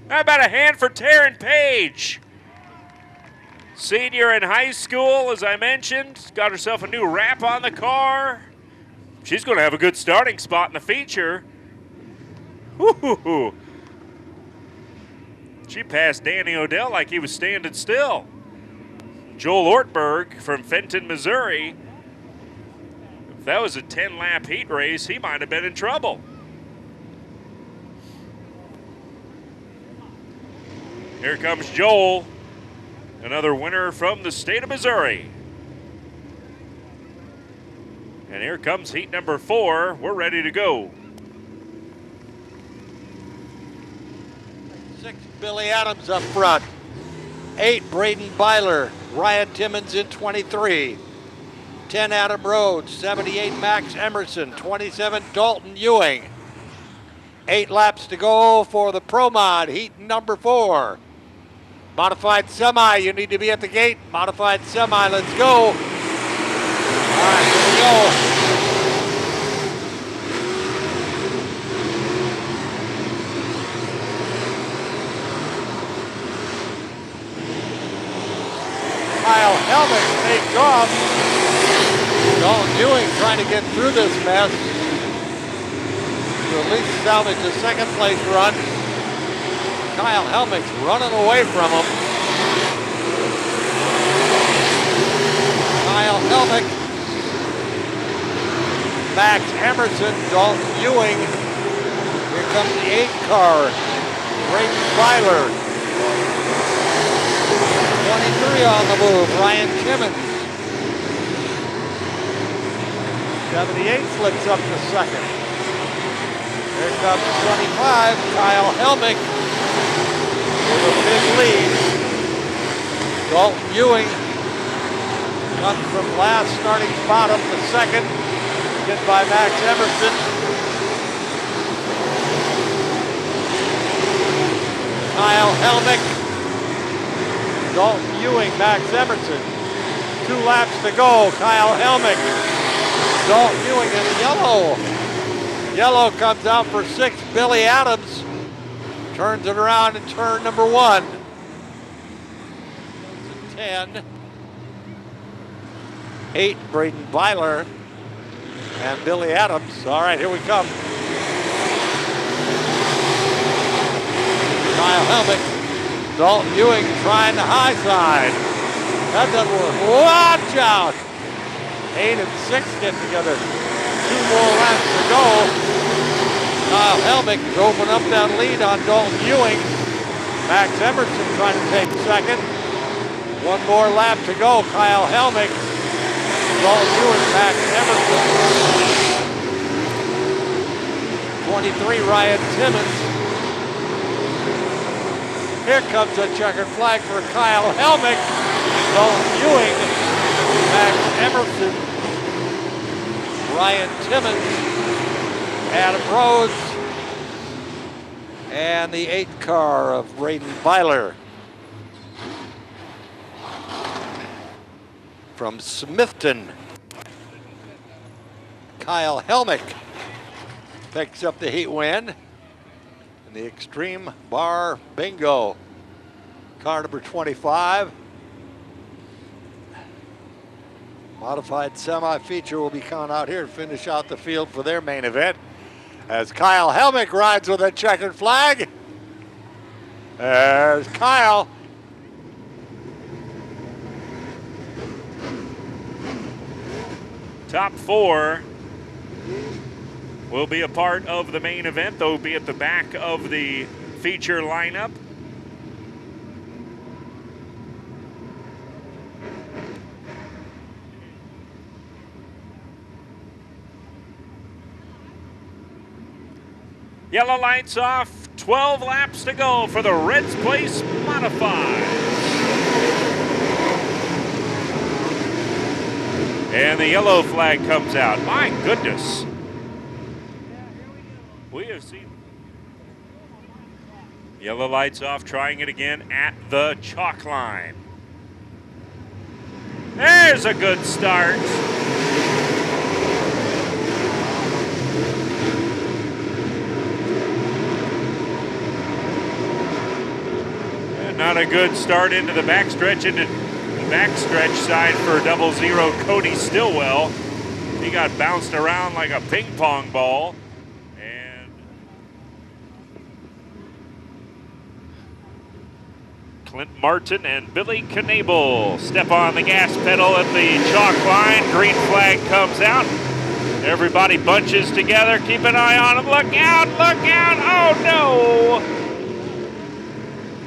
How about a hand for Taryn Page? Senior in high school, as I mentioned, got herself a new wrap on the car. She's going to have a good starting spot in the feature. Woo-hoo-hoo. She passed Danny Odell like he was standing still. Joel Ortberg from Fenton, Missouri. If that was a 10-lap heat race, he might have been in trouble. Here comes Joel, another winner from the state of Missouri. And here comes heat number 4. We're ready to go. 6, Billy Adams up front. 8, Braden Byler. Ryan Timmons in 23. 10, Adam Rhodes. 78, Max Emerson. 27, Dalton Ewing. 8 laps to go for the Pro Mod, heat number 4. Modified semi, you need to be at the gate. Modified semi, let's go. All right, here we go. Kyle Helmick takes off. Dalton Ewing trying to get through this mess to at least salvage a second place run. Kyle Helmick's running away from him. Kyle Helmick, Max Emerson, Dalton Ewing. Here comes the 8 car, Braden Byler. 23 on the move, Ryan Timmons. 78 slips up to second. Here comes 25, Kyle Helmick with a big lead. Dalton Ewing comes from last, starting spot up to second. Hit by Max Emerson. Kyle Helmick, Dalton Ewing, Max Emerson. 2 laps to go. Kyle Helmick, Dalton Ewing in yellow. Yellow comes out for 6, Billy Adams. Turns it around in turn number 1. 10. 8, Braden Byler and Billy Adams. All right, here we come. Kyle Helmick, Dalton Ewing trying the high side. That doesn't work. Watch out! 8 and 6 get together. 2 more laps to go. Kyle Helmick is open up that lead on Dalton Ewing. Max Emerson trying to take second. 1 more lap to go. Kyle Helmick, Dalton Ewing, Max Emerson. 23, Ryan Timmons. Here comes a checkered flag for Kyle Helmick, Dalton Ewing, Max Emerson, Ryan Timmons, Adam Rhodes, and the 8th car of Braden Byler. From Smithton, Kyle Helmick picks up the heat win. The Extreme Bar Bingo, car number 25. Modified semi-feature will be coming out here to finish out the field for their main event as Kyle Helmick rides with a checkered flag. There's Kyle. Top 4 will be a part of the main event. They'll be at the back of the feature lineup. Yellow lights off, 12 laps to go for the Reds Place Modified. And the yellow flag comes out. My goodness. We have seen yellow lights off, trying it again at the chalk line. There's a good start. And not a good start into the backstretch, into the backstretch side for 00 Cody Stillwell. He got bounced around like a ping pong ball. Clint Martin and Billy Knabel step on the gas pedal at the chalk line. Green flag comes out. Everybody bunches together. Keep an eye on him. Look out, look out. Oh, no.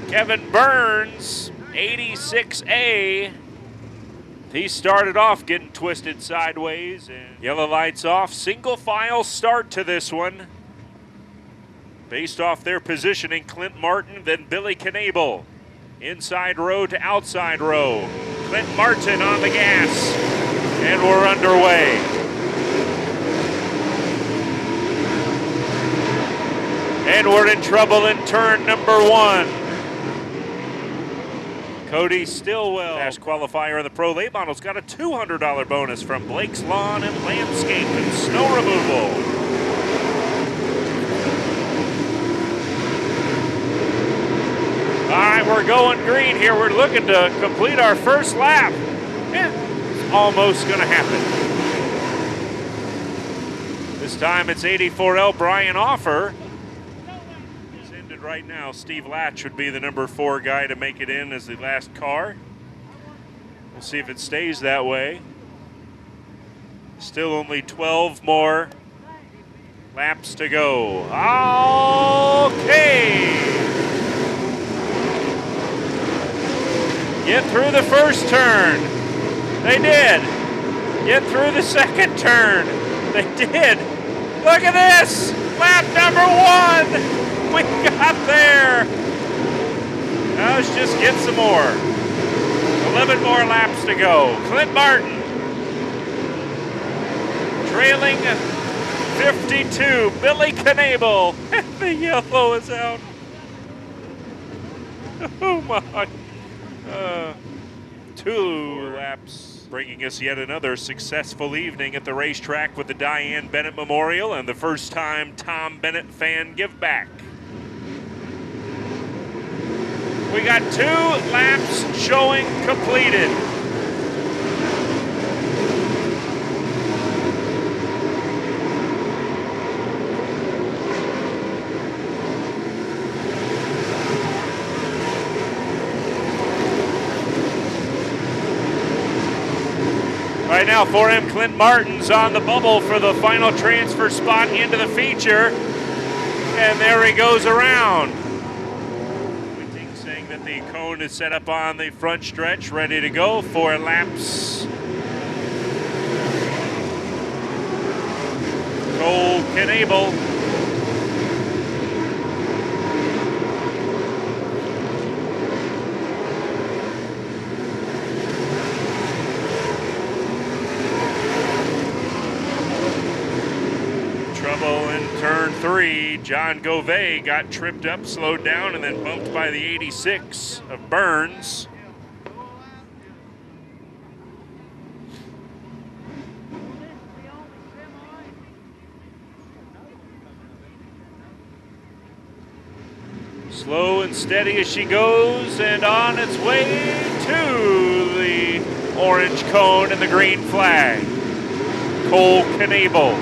Kevin Burns, 86A. He started off getting twisted sideways. And yellow lights off. Single file start to this one. Based off their positioning, Clint Martin, then Billy Knabel. Inside row to outside row. Clint Martin on the gas. And we're underway. And we're in trouble in turn number 1. Cody Stillwell, fast qualifier in the Pro Late Models, got a $200 bonus from Blake's Lawn and Landscape and Snow Removal. All right, we're going green here. We're looking to complete our first lap. It's almost going to happen. This time it's 84L Brian Offer. It's ended right now. Steve Latch would be the number 4 guy to make it in as the last car. We'll see if it stays that way. Still only 12 more laps to go. Okay. Get through the first turn. They did. Get through the second turn. They did. Look at this. Lap number 1. We got there. Now let's just get some more. 11 more laps to go. Clint Martin trailing 52. Billy Knabel. The yellow is out. Oh my. 2 laps, bringing us yet another successful evening at the racetrack with the Diane Bennett Memorial and the first time Tom Bennett fan give back. We got 2 laps showing completed. Right now now 4M Clint Martin's on the bubble for the final transfer spot into the feature. And there he goes around. Saying that the cone is set up on the front stretch, ready to go. 4 laps. Cole Knable. Trouble in turn 3. John Govey got tripped up, slowed down, and then bumped by the 86 of Burns. Slow and steady as she goes, and on its way to the orange cone and the green flag. Cole Knable.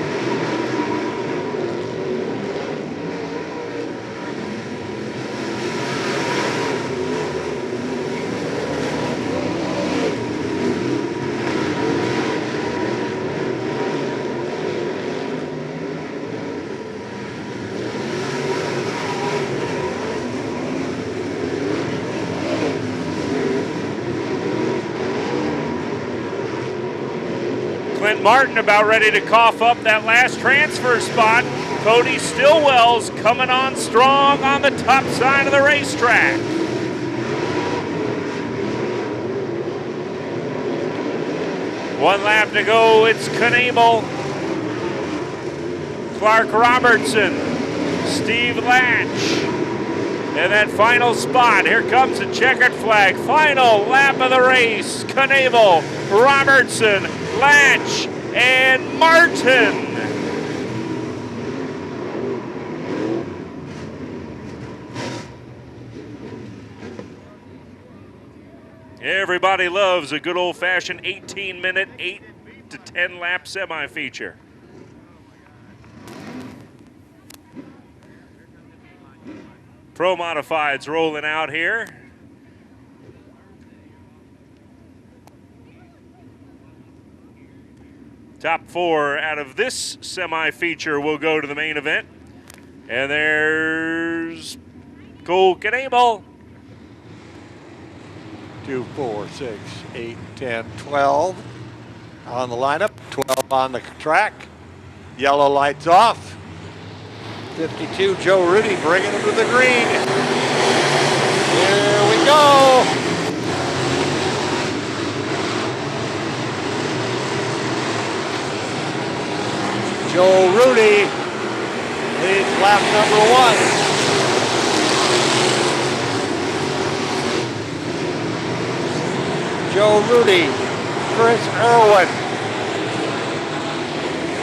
Clint Martin about ready to cough up that last transfer spot. Cody Stillwell's coming on strong on the top side of the racetrack. One lap to go, it's Knable, Clark Robertson, Steve Latch. And that final spot, here comes the checkered flag. Final lap of the race, Knable, Robertson, Latch, and Martin. Everybody loves a good old-fashioned 18-minute, 8 to 10 lap semi-feature. Pro Modifieds rolling out here. Top 4 out of this semi-feature will go to the main event. And there's Cole Knable. 2, 4, 6, 8, 10, 12 on the lineup, 12 on the track. Yellow lights off. 52, Joe Rudy bringing him to the green. Here we go. Joe Rudy leads lap number 1. Joe Rudy, Chris Irwin,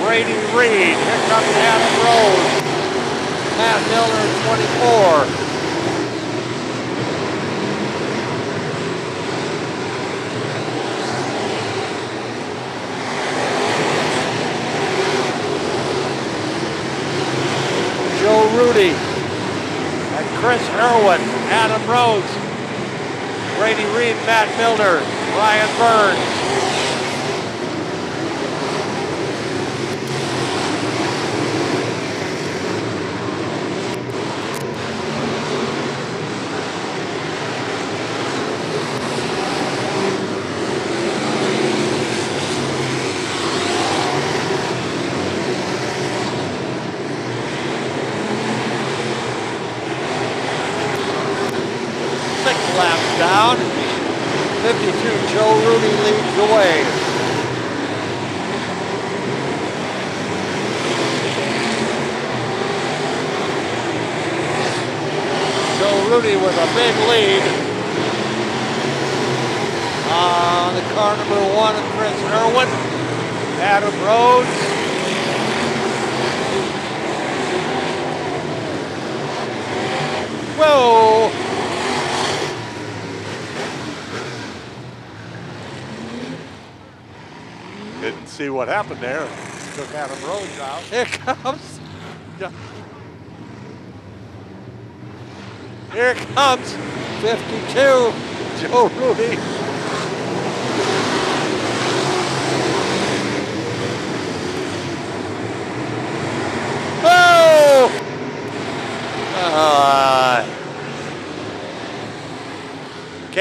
Brady Reed, here comes Adam Rose, Matt Miller, 24. Joe Rudy and Chris Irwin, Adam Rhodes, Brady Reed, Matt Milner, Ryan Burns. Laps down. 52, Joe Rudy leads the way. Joe Rudy with a big lead on the car number 1 of Chris Irwin. Adam Rhodes. Whoa! Didn't see what happened there. Took Adam Rhodes out. Here comes. Here comes 52, Joe Rudy.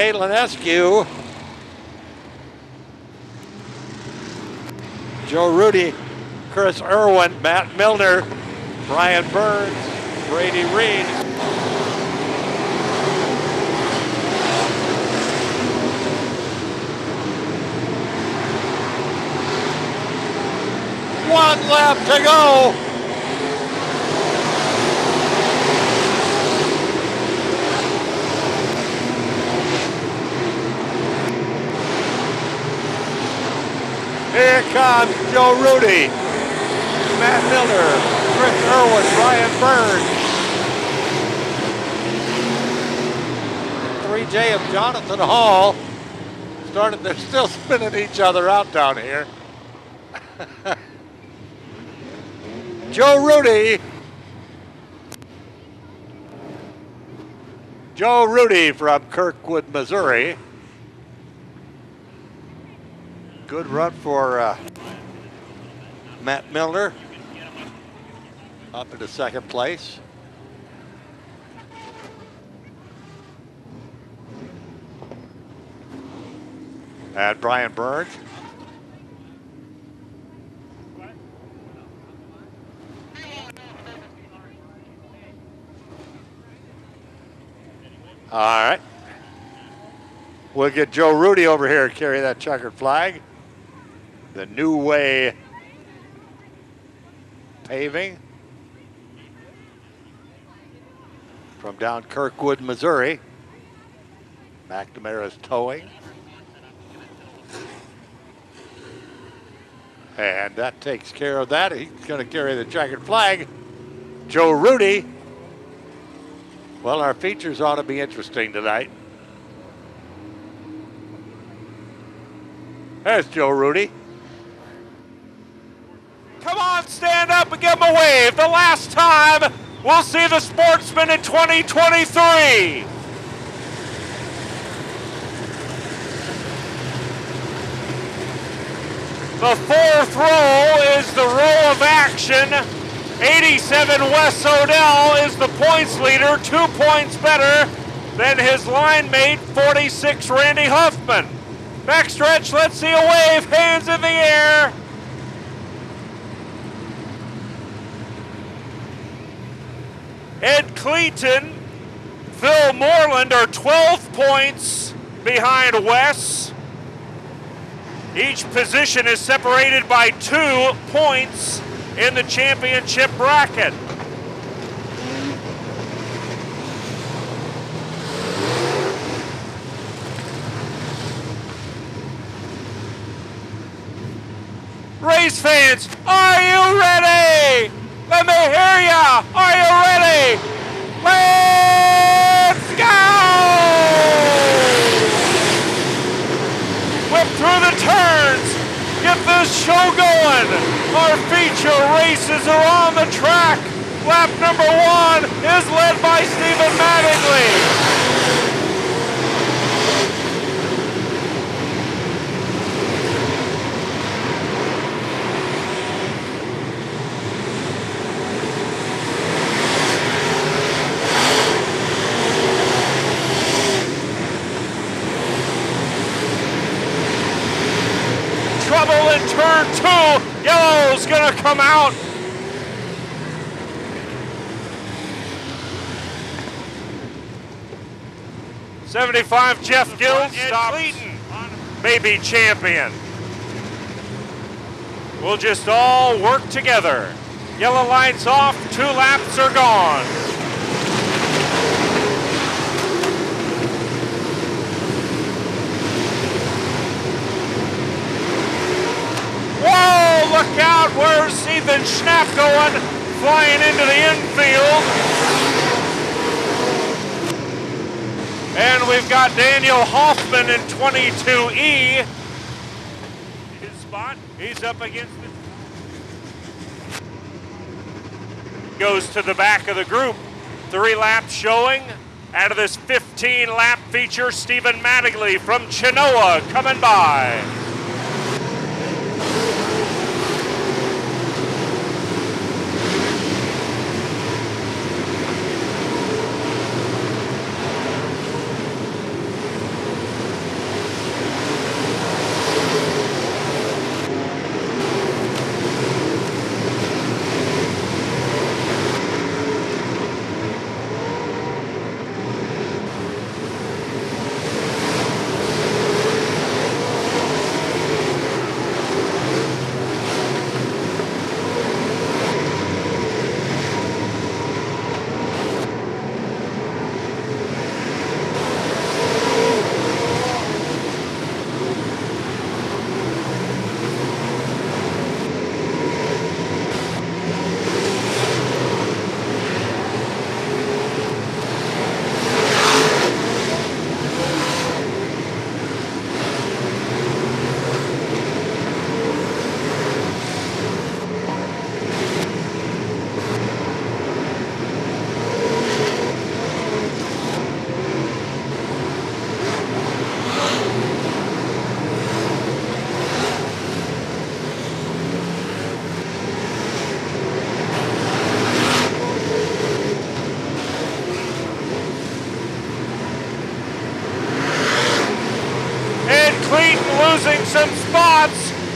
Caitlin Eskew. Joe Rudy, Chris Irwin, Matt Milner, Brian Burns, Brady Reed. One lap to go. Here comes Joe Rudy, Matt Milner, Chris Irwin, Brian Burns. 3J of Jonathan Hall. They're still spinning each other out down here. Joe Rudy. Joe Rudy from Kirkwood, Missouri. Good run for Matt Milner. Up into second place. And Brian Burns. All right. We'll get Joe Rudy over here to carry that checkered flag. The New Way paving from down Kirkwood, Missouri. McNamara's towing. And that takes care of that. He's going to carry the checkered flag. Joe Rudy. Well, our features ought to be interesting tonight. There's Joe Rudy. Come on, stand up and give him a wave. The last time we'll see the Sportsman in 2023. The fourth row is the row of action. 87 Wes Odell is the points leader, 2 points better than his line mate, 46 Randy Huffman. Backstretch, let's see a wave, hands in the air. Ed Cleaton, Phil Moreland are 12 points behind Wes. Each position is separated by 2 points in the championship bracket. Race fans, are you ready? Let me hear ya. Are you ready? Let's go! Whip through the turns. Get this show going. Our feature races are on the track. Lap number 1 is led by Stephen Mattingly. Trouble in turn 2. Yellow's gonna come out. '75 Jeff Gill stops. Maybe champion. We'll just all work together. Yellow lights off, 2 laps are gone. Whoa, look out, where's Ethan Schnapp going? Flying into the infield. And we've got Daniel Hoffman in 22E. His spot, he's up against it. Goes to the back of the group. 3 laps showing. Out of this 15-lap feature, Stephen Mattingly from Chenoa coming by.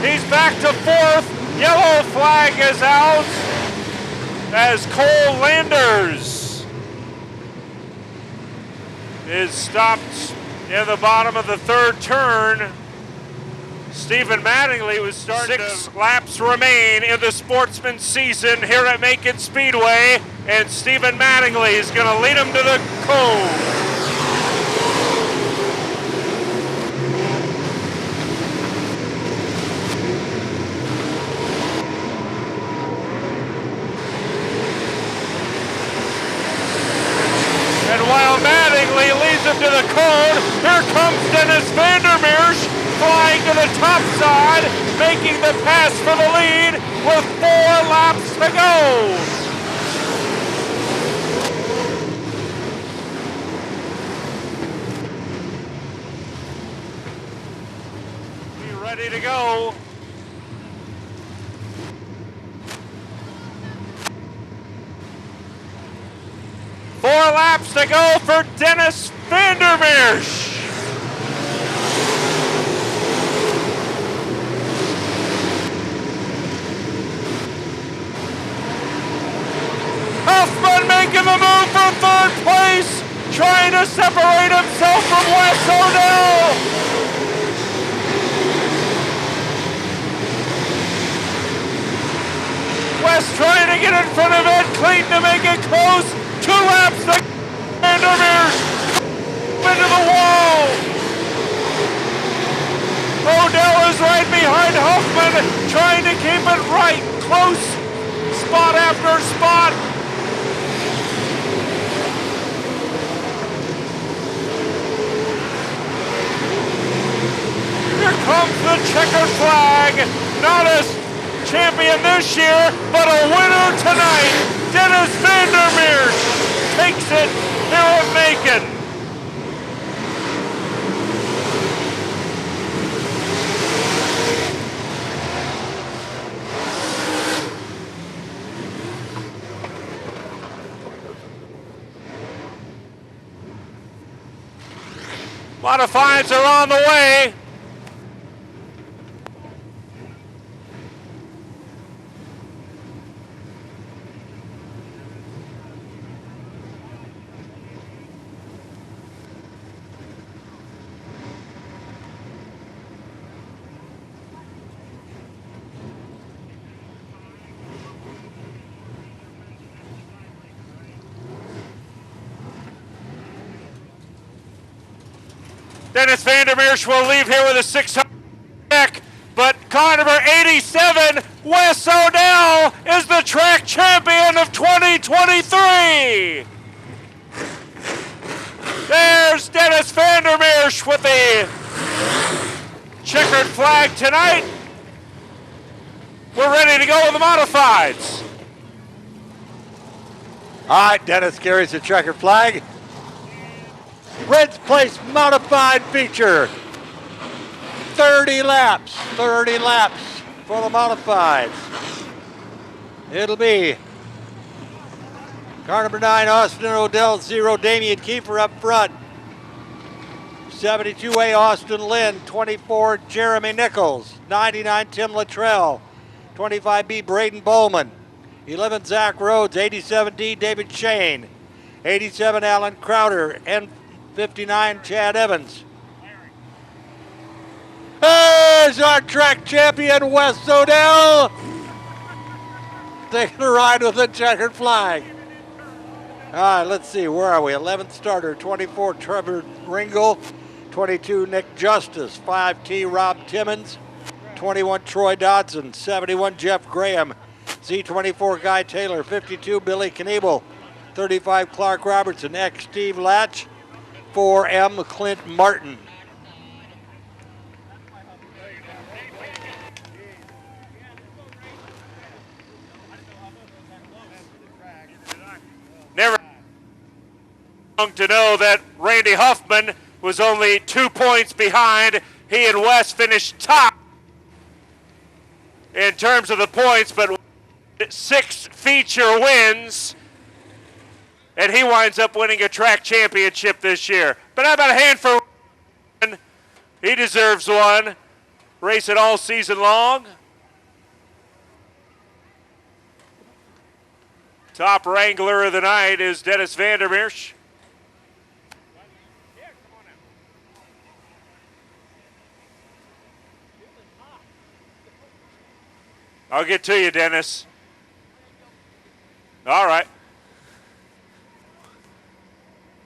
He's back to fourth. Yellow flag is out as Cole Landers is stopped in the bottom of the third turn. Stephen Mattingly was starting. 6 laps remain in the Sportsman season here at Macon Speedway, and Stephen Mattingly is going to lead him to the cove. And while Mattingly leads him to the cone, here comes Dennis Vandermeersch flying to the top side, making the pass for the lead with 4 laps to go. Be ready to go. Four laps to go for Dennis Vandermeersch. Huffman making the move for third place, trying to separate himself from Wes Odell. Wes trying to get in front of Ed Clayton to make it close. 2 laps to Vandermeersch into the wall. Odell is right behind Huffman, trying to keep it right, close, spot after spot. Here comes the checkered flag. Not a champion this year, but a winner tonight. Dennis Vandermeersch takes it here at Macon. Modifieds are on the way. Dennis Vandermeersch will leave here with a 600 check, but car number 87, Wes Odell, is the track champion of 2023. There's Dennis Vandermeersch with the checkered flag tonight. We're ready to go with the modifieds. All right, Dennis carries the checkered flag. Reds Place modified feature. 30 laps for the modifieds. It'll be car number 9, Austin Odell, 0, Damian Kiefer up front. 72A, Austin Lynn, 24, Jeremy Nichols, 99, Tim Luttrell, 25B, Braden Bowman, 11, Zach Rhodes, 87D, David Shane, 87, Alan Crowder, and 59, Chad Evans. There's our track champion, Wes Odell, taking a ride with the checkered flag. All right, let's see, where are we? 11th starter, 24, Trevor Ringel, 22, Nick Justice, 5T, Rob Timmons, 21, Troy Dodson, 71, Jeff Graham, Z24, Guy Taylor, 52, Billy Knievel, 35, Clark Robertson, X, Steve Latch, 4M, Clint Martin. Never to know that Randy Huffman was only 2 points behind. He and Wes finished top in terms of the points, but 6 feature wins. And he winds up winning a track championship this year. But how about a hand for one? He deserves one. race it all season long. Top wrangler of the night is Dennis Vandermeersch. I'll get to you, Dennis. All right.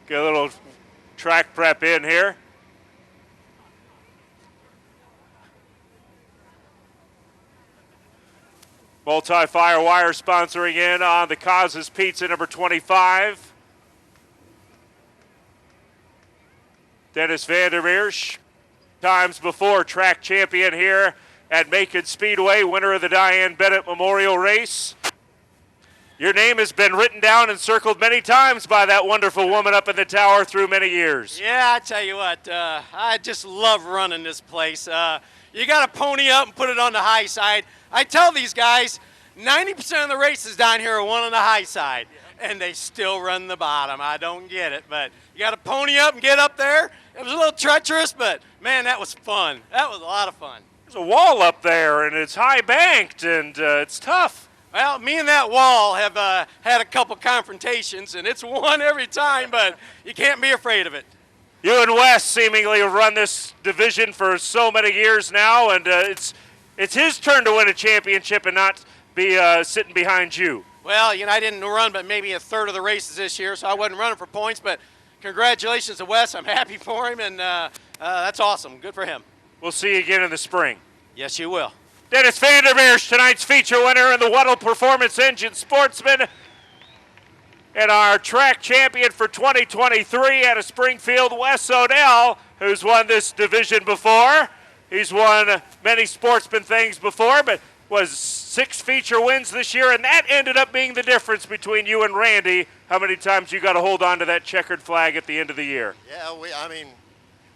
Get a little track prep in here. Multi-Fire Wire sponsoring in on the Causes Pizza number 25. Dennis Vandermeersch, times before track champion here at Macon Speedway, winner of the Diane Bennett Memorial Race. Your name has been written down and circled many times by that wonderful woman up in the tower through many years. Yeah, I tell you what, I just love running this place. You got to pony up and put it on the high side. I tell these guys, 90% of the races down here are one on the high side, and they still run the bottom. I don't get it, but you got to pony up and get up there. It was a little treacherous, but, man, that was fun. That was a lot of fun. There's a wall up there, and it's high banked, and it's tough. Well, me and that wall have had a couple confrontations, and it's won every time, but you can't be afraid of it. You and Wes seemingly have run this division for so many years now, and it's his turn to win a championship and not be sitting behind you. Well, you know, I didn't run but maybe a third of the races this year, so I wasn't running for points, but congratulations to Wes. I'm happy for him, and that's awesome. Good for him. We'll see you again in the spring. Yes, you will. Dennis Vandermeersch, tonight's feature winner in the Weddle Performance Engine Sportsman, and our track champion for 2023 out of Springfield, Wes Odell, who's won this division before. He's won many sportsman things before, but was 6 feature wins this year, and that ended up being the difference between you and Randy. How many times you got to hold on to that checkered flag at the end of the year? Yeah,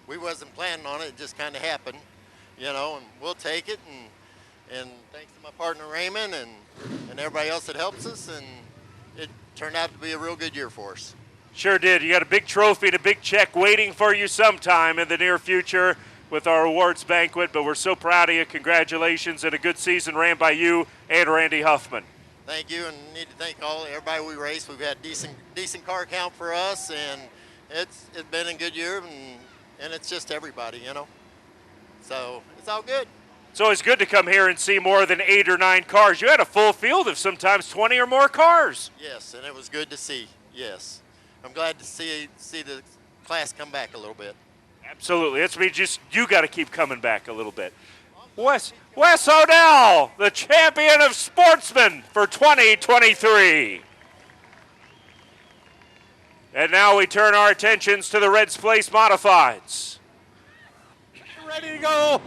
we wasn't planning on it. It just kind of happened, you know, and we'll take it. And thanks to my partner Raymond and everybody else that helps us, and it turned out to be a real good year for us. Sure did. You got a big trophy and a big check waiting for you sometime in the near future with our awards banquet, but we're so proud of you. Congratulations, and a good season ran by you and Randy Huffman. Thank you, and need to thank everybody we raced. We've had decent car count for us, and it's been a good year, and it's just everybody, you know. So it's all good. It's always good to come here and see more than 8 or 9 cars. You had a full field of sometimes 20 or more cars. Yes, and it was good to see. Yes, I'm glad to see the class come back a little bit. Absolutely. It's me. Just you got to keep coming back a little bit. Wes Odell, the champion of sportsmen for 2023. And now we turn our attentions to the Reds Place Modifieds. Ready to go.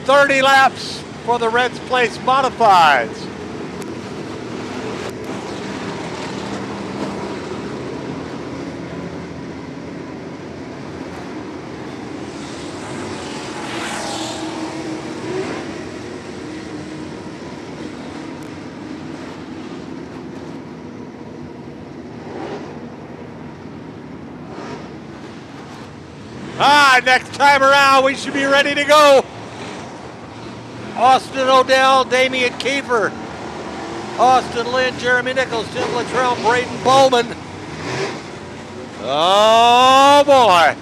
30 laps for the Reds Place Modifieds. Next time around, we should be ready to go. Austin Odell, Damian Kiefer, Austin Lynn, Jeremy Nichols, Tim Luttrell, Braden Bowman. Oh boy.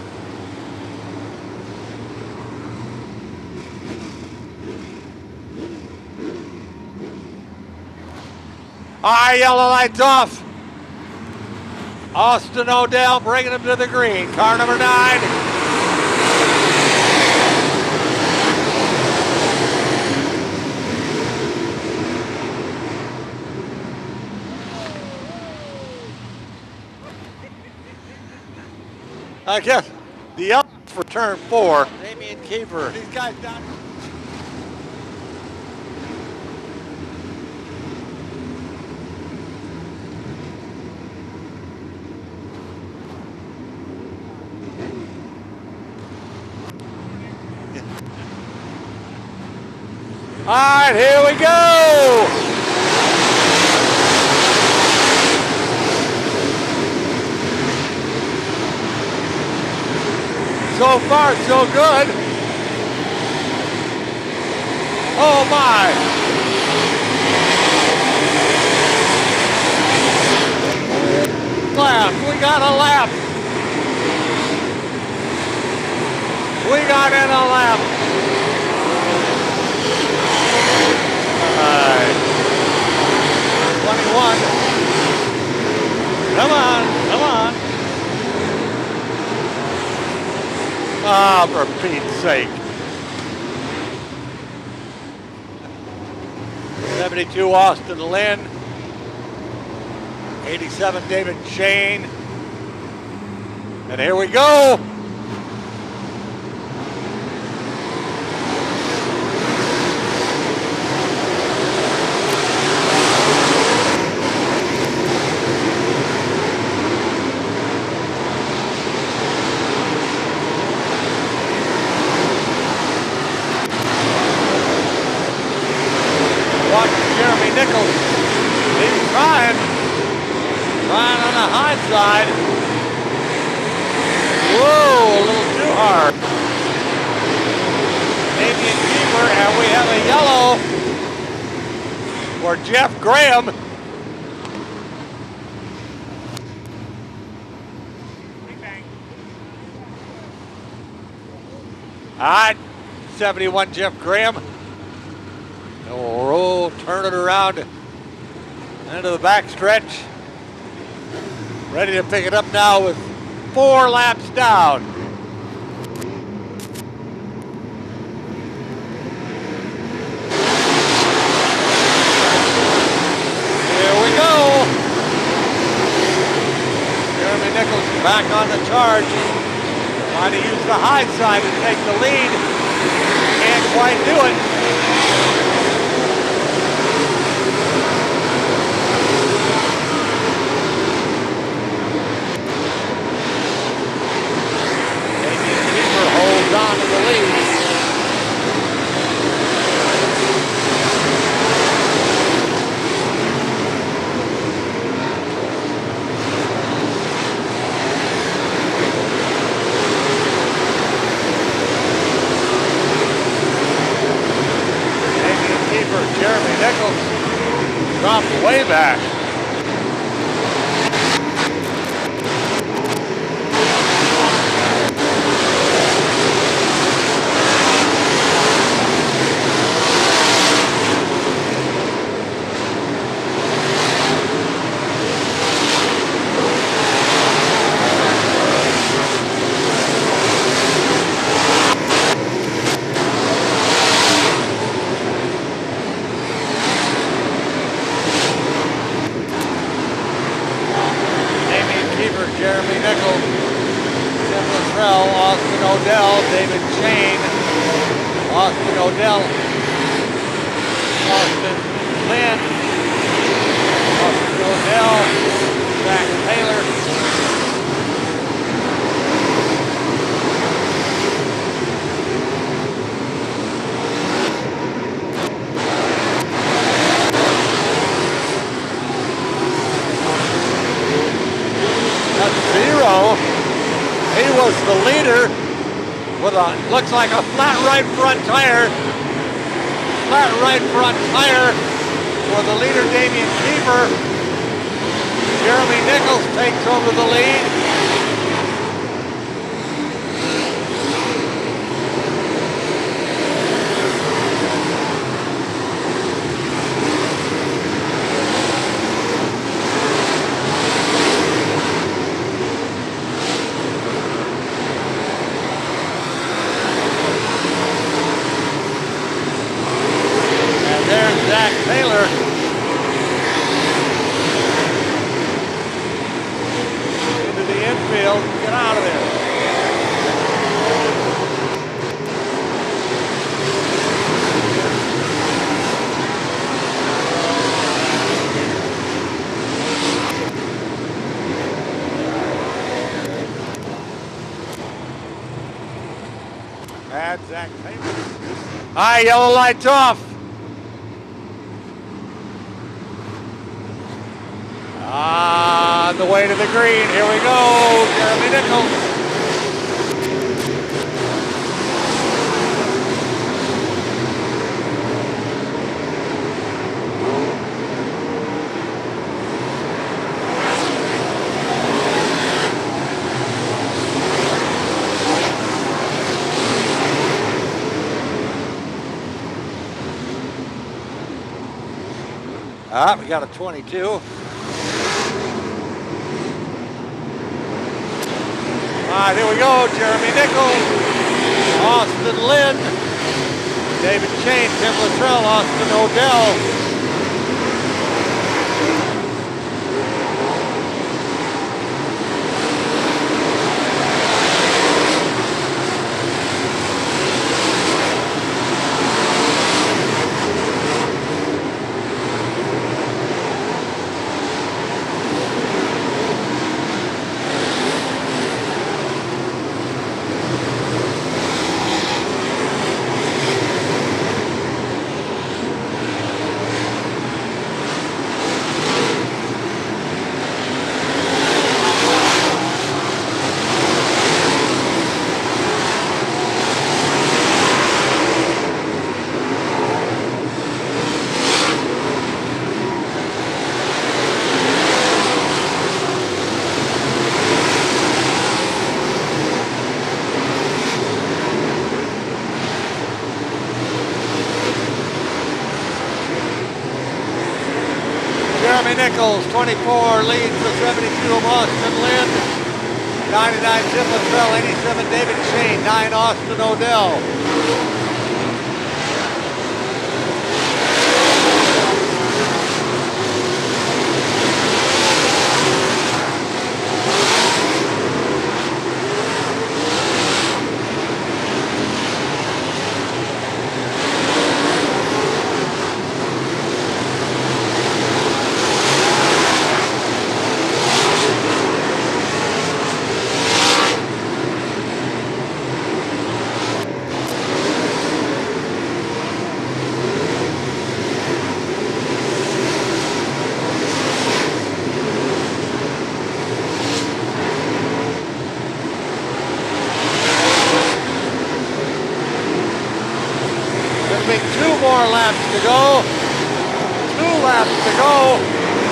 Yellow lights off. Austin Odell bringing him to the green. Car number 9. I guess the up for turn 4. Damian Kiefer. These guys down. All right, here we go. So far, so good. Oh my. Lap, we got a lap. We got in a lap. All right. 21. Come on, come on. Ah, for Pete's sake. 72, Austin Lynn. 87, David Shane. And here we go. Watch Jeremy Nichols. He's trying on the high side. Whoa, a little too hard. Damian Keeper, and we have a yellow for Jeff Graham. All right, 71 Jeff Graham. We'll roll, turn it around into the back stretch. Ready to pick it up now with 4 laps down. Here we go. Jeremy Nichols back on the charge. Trying to use the high side to take the lead. Can't quite do it. Holds on to the lead. Damian Keeper, Jeremy Nichols dropped way back. Jeremy Nichols, Tim Luttrell, Austin Odell, David Shane, Austin Odell, Austin Lynn, Austin Odell, Zach Taylor. Zero. He was the leader with a, looks like a flat right front tire. Flat right front tire for the leader, Damian Keeper. Jeremy Nichols takes over the lead. Zach Taylor. Into the infield. Get out of there. Bad Zach Taylor. All right, yellow lights off. On the way to the green, here we go, Jeremy Nichols. We got a 22. All right, here we go. Jeremy Nichols, Austin Lynn, David Shane, Tim Luttrell, Austin Odell. Jeremy Nichols, 24, leads the 72 of Austin Lynn. 99, Tim Luttrell, 87, David Shane, 9, Austin Odell. More laps to go. 2 laps to go.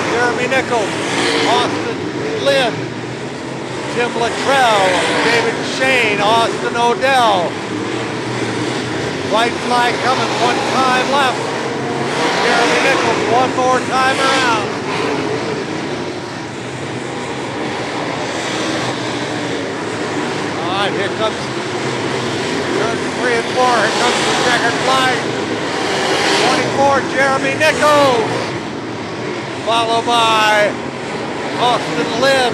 Jeremy Nichols, Austin Lynn, Tim Luttrell, David Shane, Austin Odell. White flag coming, 1 time left. Jeremy Nichols, 1 more time around. All right, here comes turn 3 and 4. Here comes the checkered flag. 24, Jeremy Nichols, followed by Austin Lynn.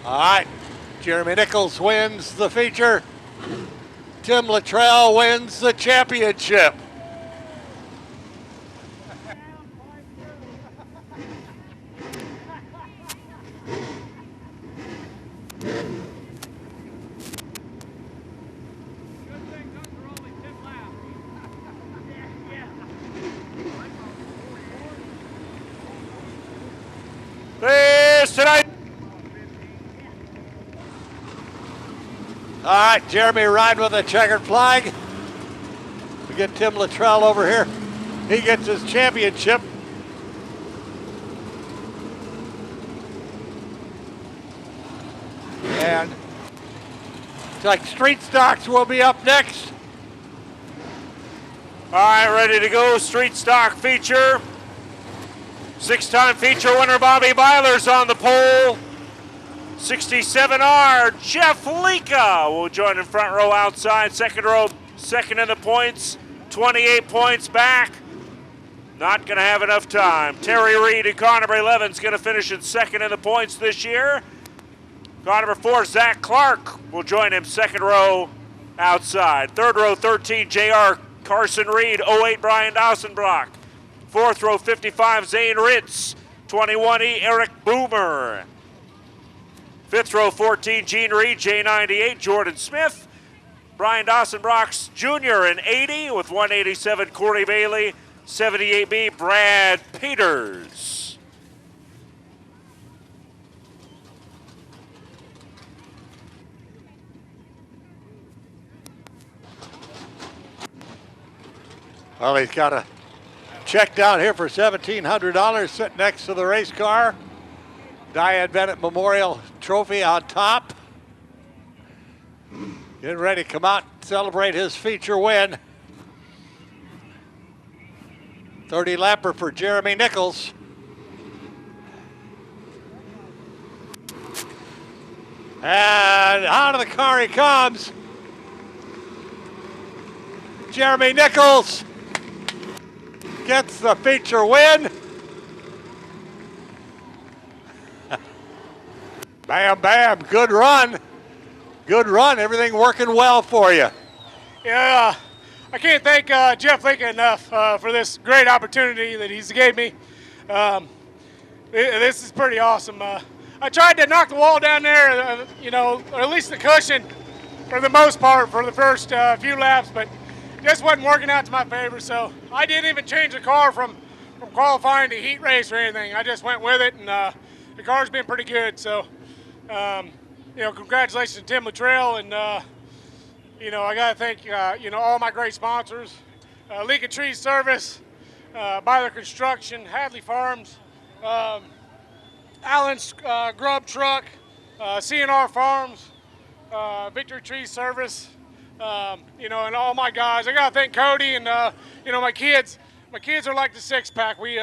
All right, Jeremy Nichols wins the feature. Tim Luttrell wins the championship. This tonight. All right, Jeremy riding with a checkered flag. We get Tim Luttrell over here. He gets his championship. And it's like Street Stocks will be up next. All right, ready to go. Street stock feature. 6-time feature winner Bobby Byler's on the pole. 67R, Jeff Lika will join in front row outside. Second row, second in the points. 28 points back. Not going to have enough time. Terry Reed and car number 11 is going to finish in second in the points this year. Car number 4, Zach Clark, will join him second row outside. Third row, 13, JR Carson Reed. 08, Brian Dawson-Brock. Fourth row, 55, Zane Ritz. 21E, Eric Boomer. Fifth row, 14, Gene Reed. J98, Jordan Smith. Brian Dawson-Brock's Jr. in 80 with 187, Corey Bailey. 78B, Brad Peters. Well, he's got a check down here for $1,700 sitting next to the race car. Diane Bennett Memorial Trophy on top. Getting ready to come out and celebrate his feature win. 30 lapper for Jeremy Nichols. And out of the car he comes. Jeremy Nichols gets the feature win. Bam, bam, good run. Good run, everything working well for you. Yeah, I can't thank Jeff Lincoln enough for this great opportunity that he's gave me. This is pretty awesome. I tried to knock the wall down there, or at least the cushion for the most part for the first few laps, but just wasn't working out to my favor. So I didn't even change the car from qualifying to heat race or anything. I just went with it, and the car's been pretty good. So, congratulations to Tim Luttrell, and I got to thank all my great sponsors: League of Trees Service, Byler Construction, Hadley Farms, Allen's Grub Truck, CNR Farms, Victory Tree Service, and all my guys. I gotta thank Cody and my kids. My kids are like the six pack. We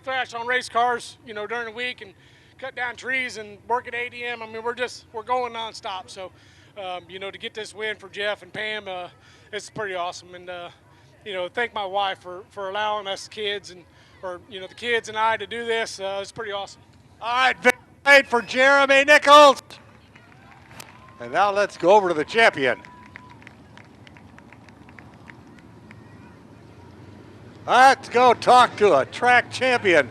thrash on race cars, during the week and cut down trees and work at ADM. I mean, we're going nonstop. So, to get this win for Jeff and Pam, it's pretty awesome. And thank my wife for allowing us kids the kids and I to do this. It's pretty awesome. All right, victory for Jeremy Nichols. And now let's go over to the champion. Let's go talk to a track champion.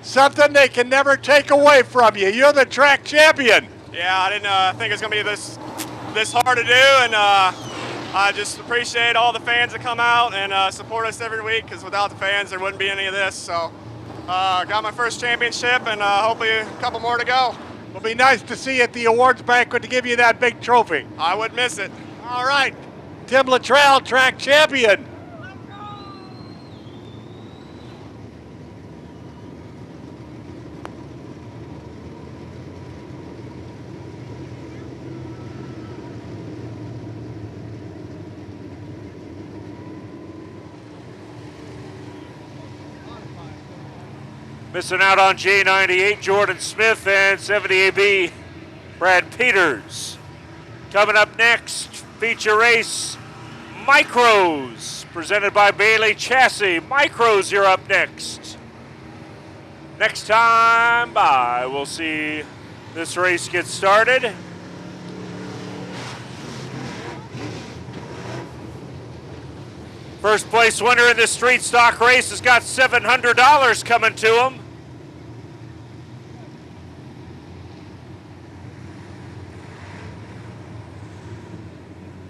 Something they can never take away from you. You're the track champion. Yeah, I didn't think it was going to be this hard to do, and I just appreciate all the fans that come out and support us every week, because without the fans, there wouldn't be any of this. So, got my first championship, and hopefully a couple more to go. It'll be nice to see you at the awards banquet to give you that big trophy. I wouldn't miss it. All right, Tim Luttrell, track champion. Missing out on J98, Jordan Smith, and 70AB, Brad Peters. Coming up next, feature race, Micros, presented by Bailey Chassis. Micros, you're up next. Next time by, we'll see this race get started. First place winner in this street stock race has got $700 coming to him.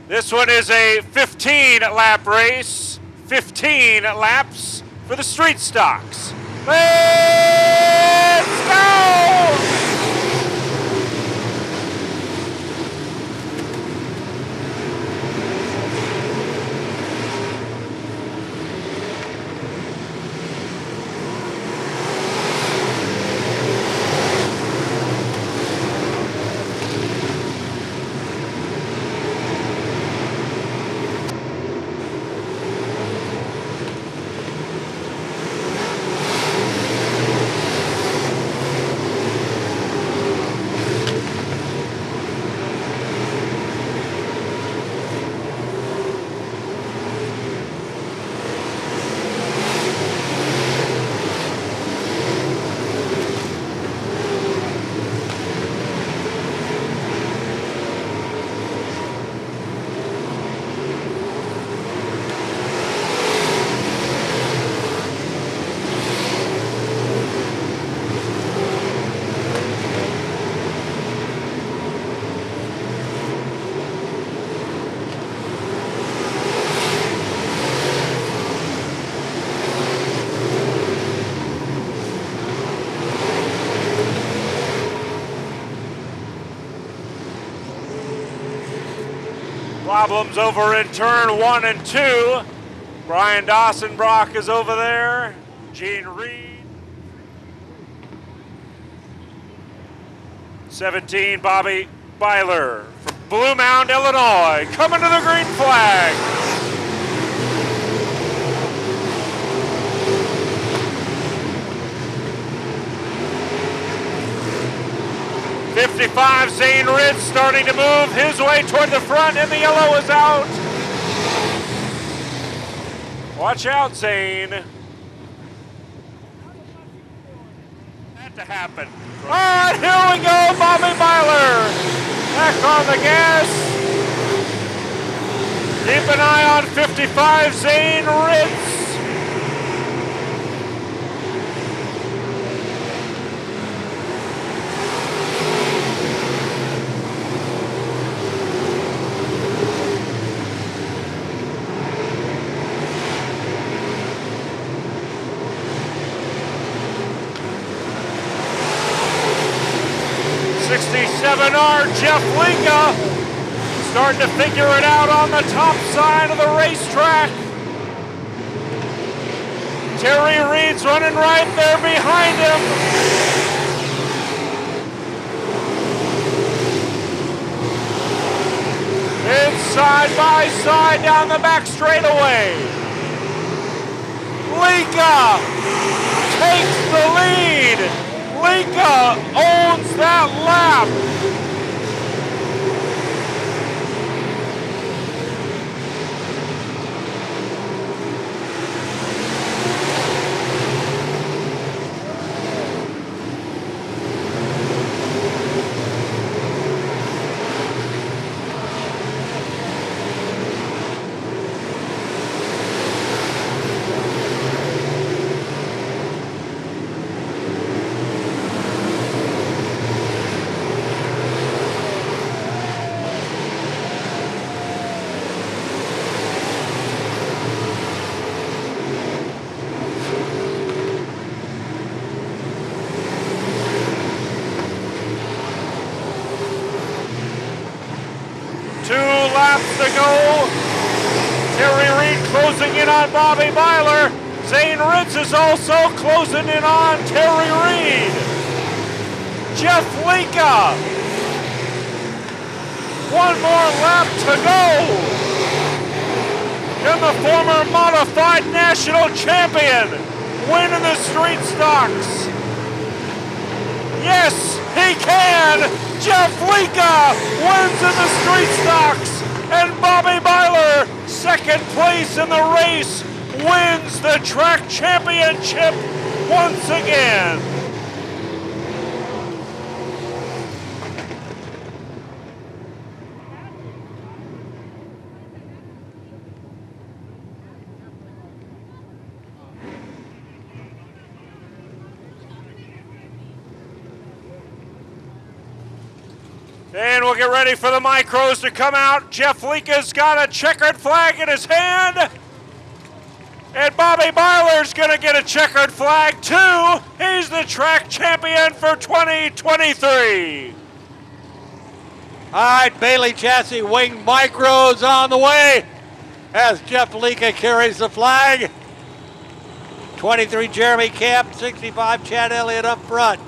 This one is a 15-lap race, 15 laps for the street stocks. Let's go! Problems over in turn 1 and 2. Brian Dawson-Brock is over there. Gene Reed. 17, Bobby Byler from Blue Mound, Illinois, coming to the green flag. '55, Zane Ritz starting to move his way toward the front, and the yellow is out. Watch out, Zane. That to happen. All right, here we go, Bobby Byler. Back on the gas. Keep an eye on 55, Zane Ritz. '67R Jeff Linka starting to figure it out on the top side of the racetrack. Terry Reed's running right there behind him. It's side by side down the back straightaway. Linka takes the lead. Linka owns that lap. To go. Terry Reed closing in on Bobby Byler. Zane Ritz is also closing in on Terry Reed. Jeff Linka. One more lap to go. And the former modified national champion winning the street stocks. Yes, he can. Jeff Linka wins in the street stocks. And Bobby Byler, second place in the race, wins the track championship once again. And we'll get ready for the micros to come out. Jeff Linka's got a checkered flag in his hand. And Bobby Byler's going to get a checkered flag too. He's the track champion for 2023. All right, Bailey Chassis Wing Micros on the way as Jeff Linka carries the flag. 23 Jeremy Camp, 65 Chad Elliott up front.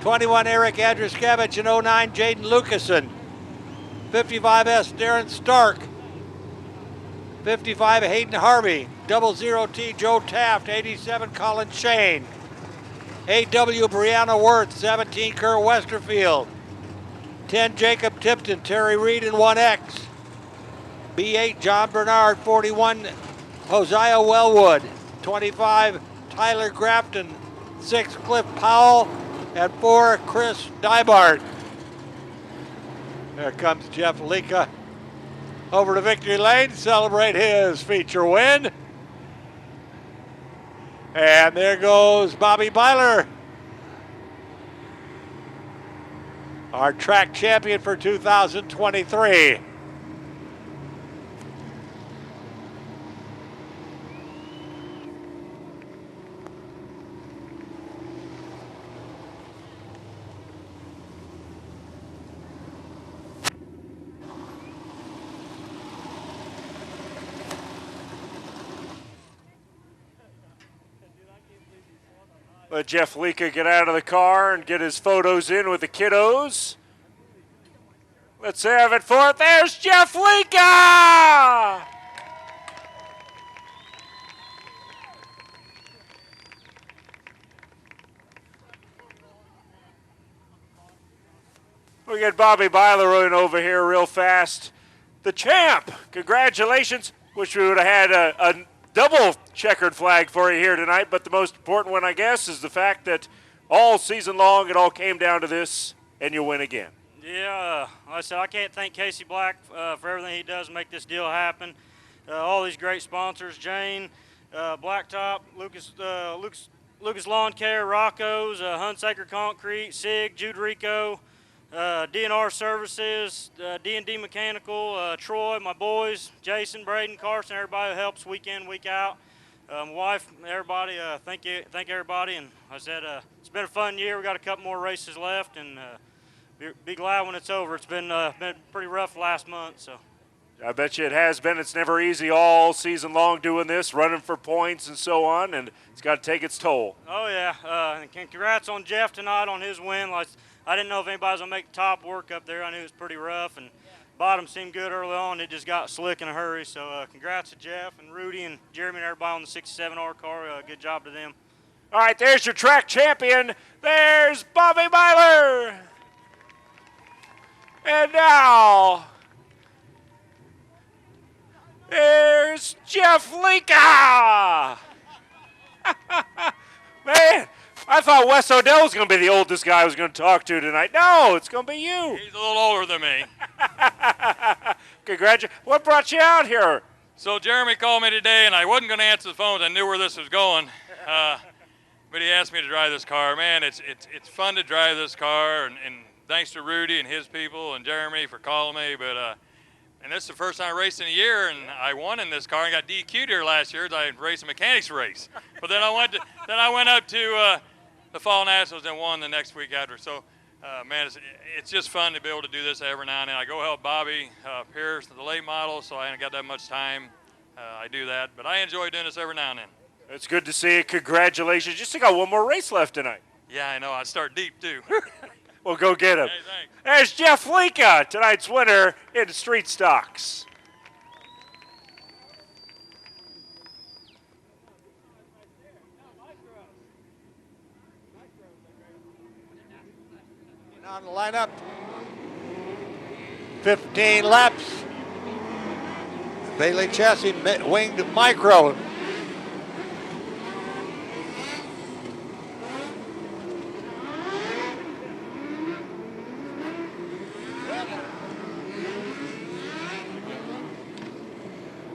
21 Eric Andruskevich and 09 Jaden Lucasen. 55S Darren Stark. 55 Hayden Harvey. 00T Joe Taft. 87 Colin Shane. 8W Brianna Worth. 17 Kerr Westerfield. 10 Jacob Tipton. Terry Reed and 1X. B8 John Bernard. 41 Hosea Wellwood. 25 Tyler Grafton. 6 Cliff Powell. And 4, Chris Dybart. There comes Jeff Linka over to victory lane to celebrate his feature win. And there goes Bobby Byler, our track champion for 2023. Let Jeff Lika get out of the car and get his photos in with the kiddos. Let's have it for it. There's Jeff Lika! We get Bobby Byler over here real fast. The champ, congratulations. Wish we would have had a double checkered flag for you here tonight, but the most important one, I guess, is the fact that all season long it all came down to this, and you win again. Yeah, like I said, I can't thank Casey Black for everything he does to make this deal happen. All these great sponsors, Jane, Blacktop, Lucas Lawn Care, Rocco's, Hunsaker Concrete, SIG, Jude Rico, DNR Services, D&D Mechanical, Troy, my boys, Jason, Braden, Carson, everybody who helps week in, week out. My wife, everybody, thank everybody. And I said, it's been a fun year. We got a couple more races left, and be glad when it's over. It's been pretty rough last month, so. I bet you it has been. It's never easy all season long doing this, running for points and so on, and it's got to take its toll. Oh, yeah. And congrats on Jeff tonight on his win. I didn't know if anybody was going to make the top work up there. I knew it was pretty rough, and bottom seemed good early on. It just got slick in a hurry. So congrats to Jeff and Rudy and Jeremy and everybody on the 67R car. Good job to them. All right, there's your track champion. There's Bobby Byler. And now, there's Jeff Lika. Man, I thought Wes Odell was going to be the oldest guy I was going to talk to tonight. No, it's going to be you. He's a little older than me. Congratulations. What brought you out here? So Jeremy called me today, and I wasn't going to answer the phone. I knew where this was going. But he asked me to drive this car. Man, it's fun to drive this car, and thanks to Rudy and his people and Jeremy for calling me. But and this is the first time I raced in a year, and I won in this car. I got DQ'd here last year as I raced a mechanics race. But then I went up to the Fall Nationals and won the next week after. So, man, it's just fun to be able to do this every now and then. I go help Bobby Pierce, the late model, so I ain't got that much time. I do that, but I enjoy doing this every now and then. It's good to see you. Congratulations. You still got one more race left tonight. Yeah, I know. I start deep, too. Well, go get him. Hey, there's Jeff Lika, tonight's winner in Street Stocks. On the lineup, 15 laps. Bailey Chassis winged micro.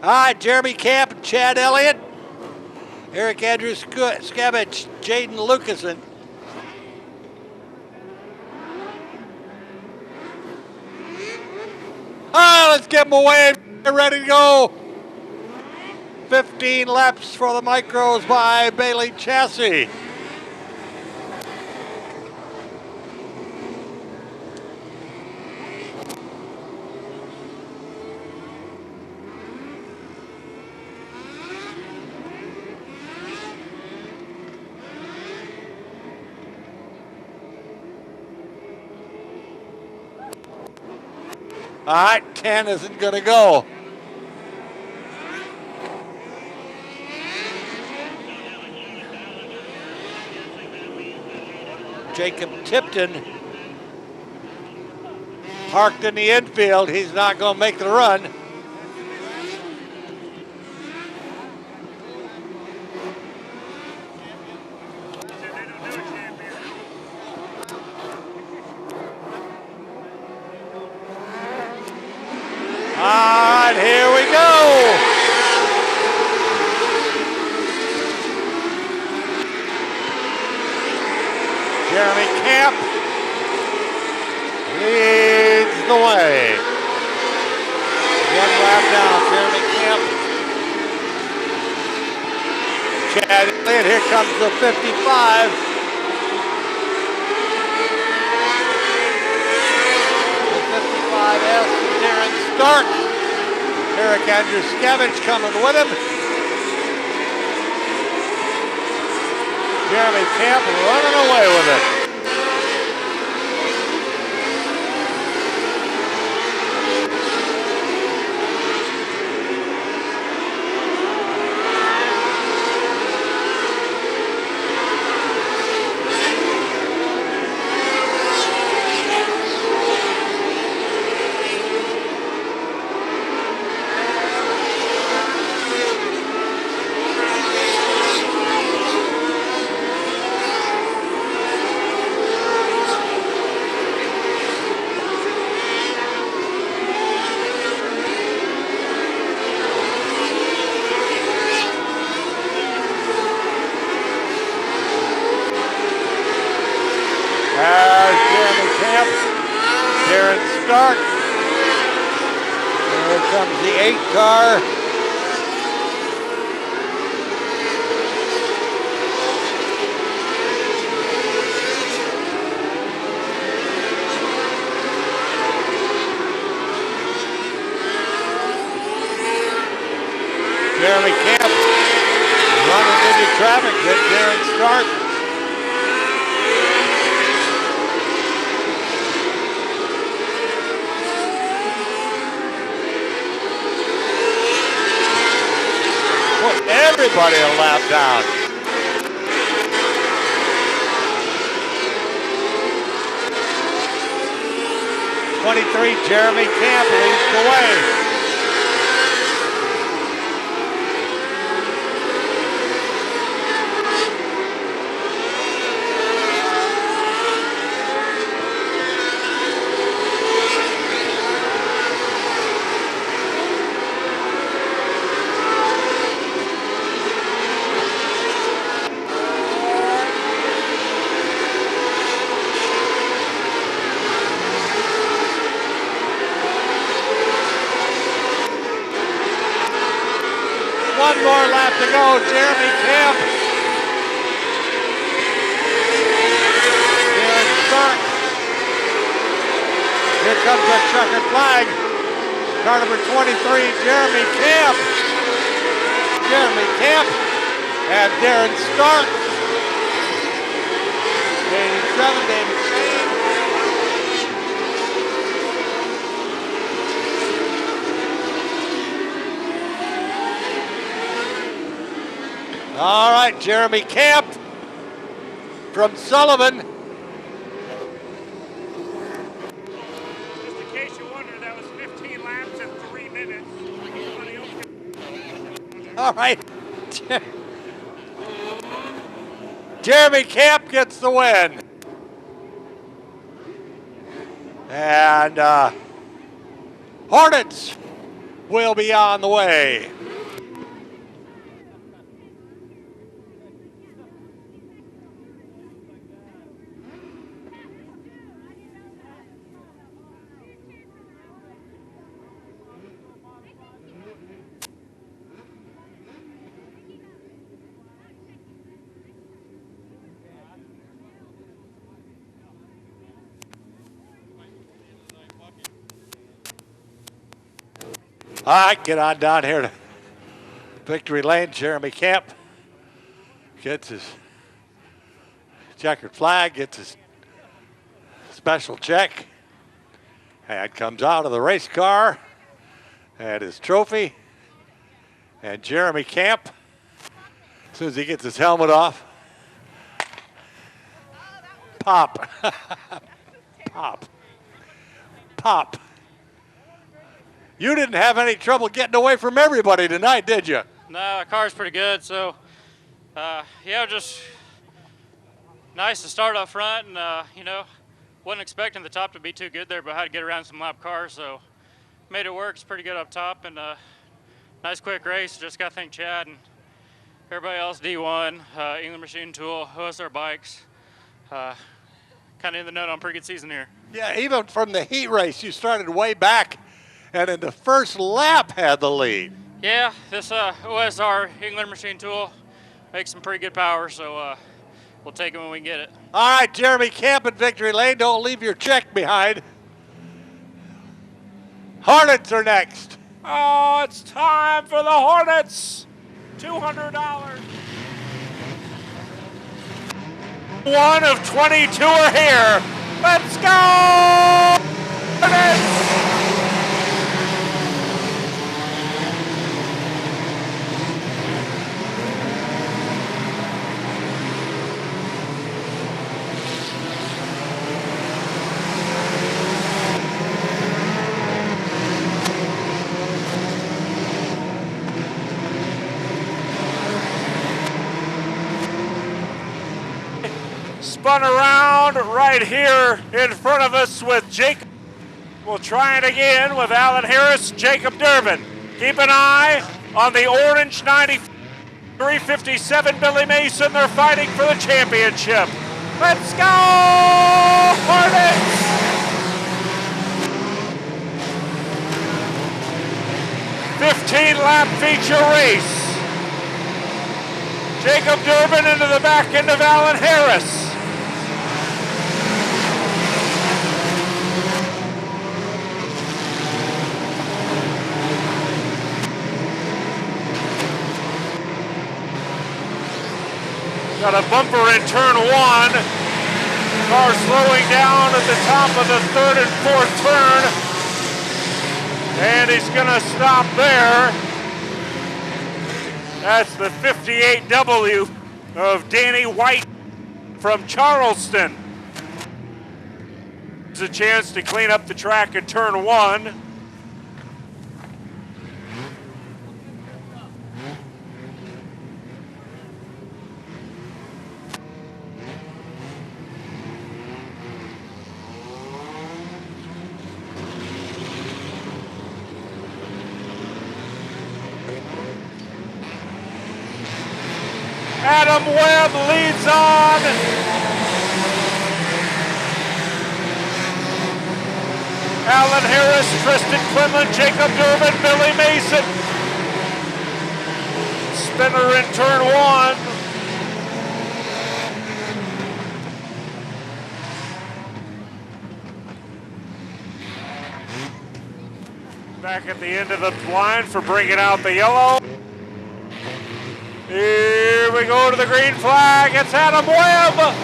All right, Jeremy Camp and Chad Elliott, Eric Andrew Scavage, Jaden Lucasen. Let's get them away. They're ready to go. 15 laps for the micros by Bailey Chassis. All right, 10 isn't going to go. Jacob Tipton parked in the infield. He's not going to make the run. All right, here we go. Jeremy Camp leads the way. One lap down, Jeremy Camp. Chad Elliott, here comes the 55. The 55S, Darren Stark. Eric Andrew Scavage coming with him. Jeremy Camp running away with it. Stark. Here comes the 8 car. Jeremy Camp running into traffic with Darren Stark. Everybody a lap down. '23 Jeremy Camp leads the way. One more lap to go, Jeremy Camp. Darren Stark. Here comes the checkered flag. Car number 23, Jeremy Camp. Jeremy Camp and Darren Stark. 87, David Shane. All right, Jeremy Camp from Sullivan. Just in case you wonder, that was 15 laps and 3 minutes. All right. Jeremy Camp gets the win. And Hornets will be on the way. All right, get on down here to Victory Lane. Jeremy Camp gets his checkered flag, gets his special check, and comes out of the race car and his trophy. And Jeremy Camp, as soon as he gets his helmet off, pop, pop, pop. You didn't have any trouble getting away from everybody tonight, did you? No, the car's pretty good. So, yeah, just nice to start up front. And, you know, wasn't expecting the top to be too good there, but I had to get around some lap cars. So, made it work. It's pretty good up top. And nice quick race. Just got to thank Chad and everybody else, D1, England Machine Tool, OSR Bikes. Kind of in the nut on a pretty good season here. Yeah, even from the heat race, you started way back. And in the first lap had the lead. Yeah, this OSR England Machine Tool makes some pretty good power, so we'll take it when we get it. All right, Jeremy Camp at Victory Lane. Don't leave your check behind. Hornets are next. Oh, it's time for the Hornets. $200. 1 of 22 are here. Let's go! Spun around right here in front of us with Jacob. We'll try it again with Alan Harris, Jacob Durbin. Keep an eye on the orange 9357 Billy Mason. They're fighting for the championship. Let's go, Hornets! $15-lap feature race. Jacob Durbin into the back end of Alan Harris. Got a bumper in turn 1. Car slowing down at the top of the 3rd and 4th turn. And he's gonna stop there. That's the 58W of Danny White from Charleston. There's a chance to clean up the track in turn 1. Adam Webb leads on. Alan Harris, Tristan Quinlan, Jacob Durbin, Billy Mason. Spinner in turn 1. Back at the end of the line for bringing out the yellow. Here we go to the green flag. It's Adam Webb.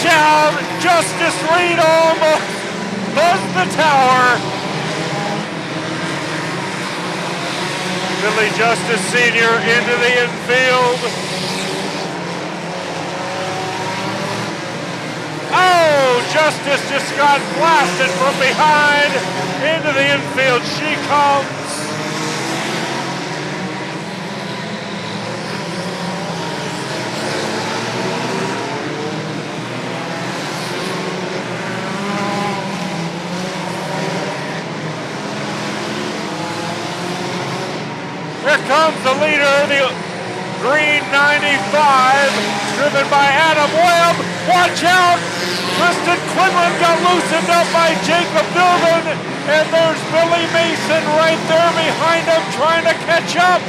Out. Justice Reed almost buzzed the tower. Billy Justice Sr. into the infield. Oh, Justice just got blasted from behind into the infield. She comes. Here comes the leader, the green 95, driven by Adam Webb. Watch out! Tristan Quinlan got loosened up by Jacob Durbin, and there's Billy Mason right there behind him trying to catch up.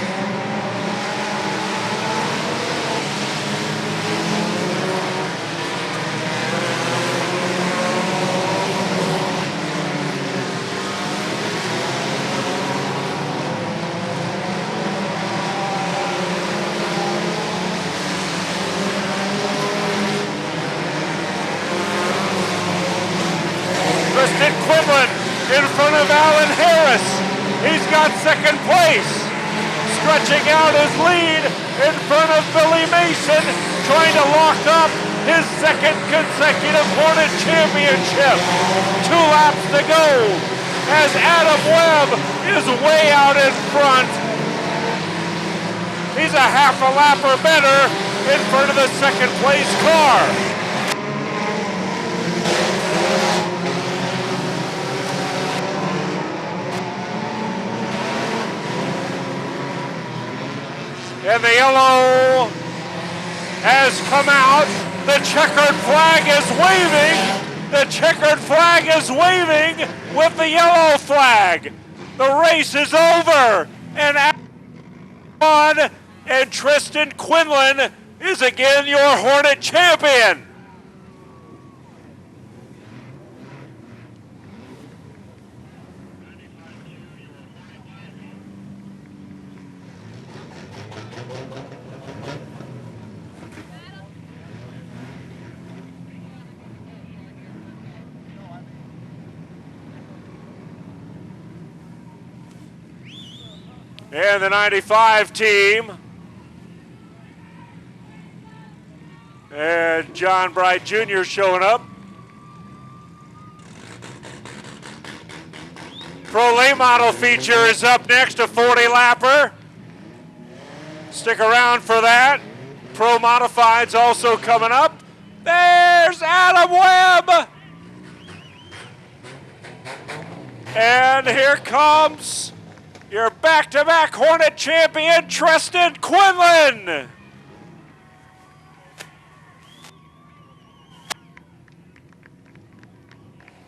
Tristan Quinlan in got second place. Stretching out his lead in front of Billy Mason, trying to lock up his second consecutive Hornet Championship. 2 laps to go as Adam Webb is way out in front. He's a half a lap or better in front of the second place car. And the yellow has come out. The checkered flag is waving. The checkered flag is waving with the yellow flag. The race is over. And on, and Tristan Quinlan is again your Hornet champion. And the 95 team. And John Bright Jr. showing up. Pro late model feature is up next, a 40-lapper. Stick around for that. Pro modified's also coming up. There's Adam Webb. And here comes your back-to-back Hornet champion, Tristan Quinlan.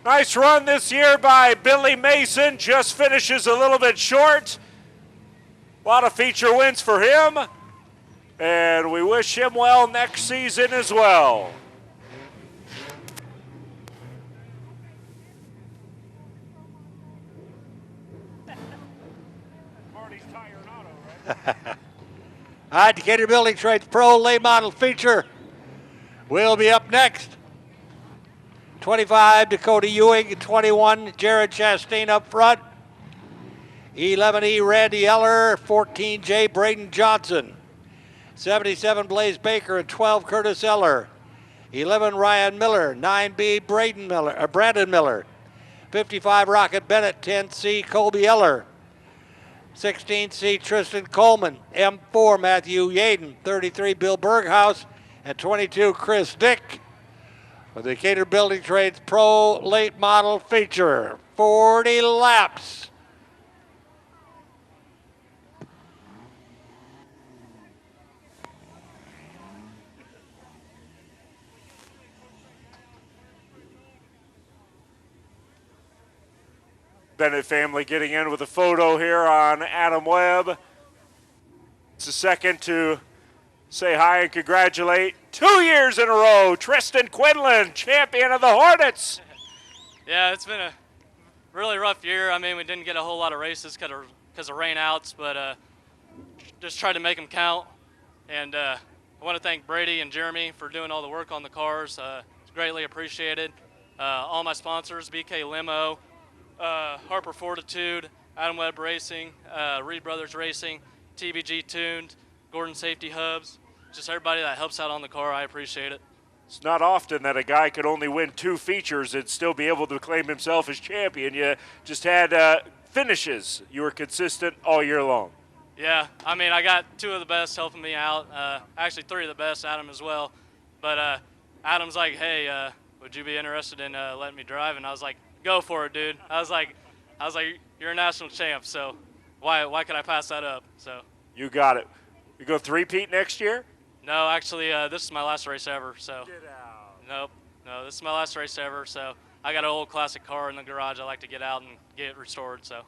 Nice run this year by Billy Mason, just finishes a little bit short. A lot of feature wins for him, and we wish him well next season as well. All right, Decatur Building Trades Pro late model feature will be up next. 25, Dakota Ewing. 21, Jared Chastain up front. 11E, Randy Eller. 14J, Braden Johnson. 77, Blaze Baker. And 12, Curtis Eller. 11, Ryan Miller. 9B, Brandon Miller. 55, Rocket Bennett. 10C, Colby Eller. 16C, Tristan Coleman. M4, Matthew Yaden. 33, Bill Berghaus. And 22, Chris Dick. For the Decatur Building Trades Pro late model feature. 40 laps. Bennett family getting in with a photo here on Adam Webb. It's a second to say hi and congratulate 2 years in a row, Tristan Quinlan, champion of the Hornets. Yeah, it's been a really rough year. I mean, we didn't get a whole lot of races because of rain outs, but just tried to make them count. And I want to thank Brady and Jeremy for doing all the work on the cars. It's greatly appreciated. All my sponsors, BK Limo, Harper Fortitude, Adam Webb Racing, Reed Brothers Racing, TVG Tuned, Gordon Safety Hubs, just everybody that helps out on the car. I appreciate it. It's not often that a guy could only win 2 features and still be able to claim himself as champion. You just had finishes. You were consistent all year long. Yeah, I mean, I got 2 of the best helping me out. Actually, 3 of the best, Adam as well. But Adam's like, hey, would you be interested in letting me drive? And I was like, go for it, dude. I was like, you're a national champ, so why could I pass that up? So you got it. You go 3-peat next year? No, actually, this is my last race ever. So Get out. Nope, no, this is my last race ever. So I got an old classic car in the garage. I like to get out and get it restored. So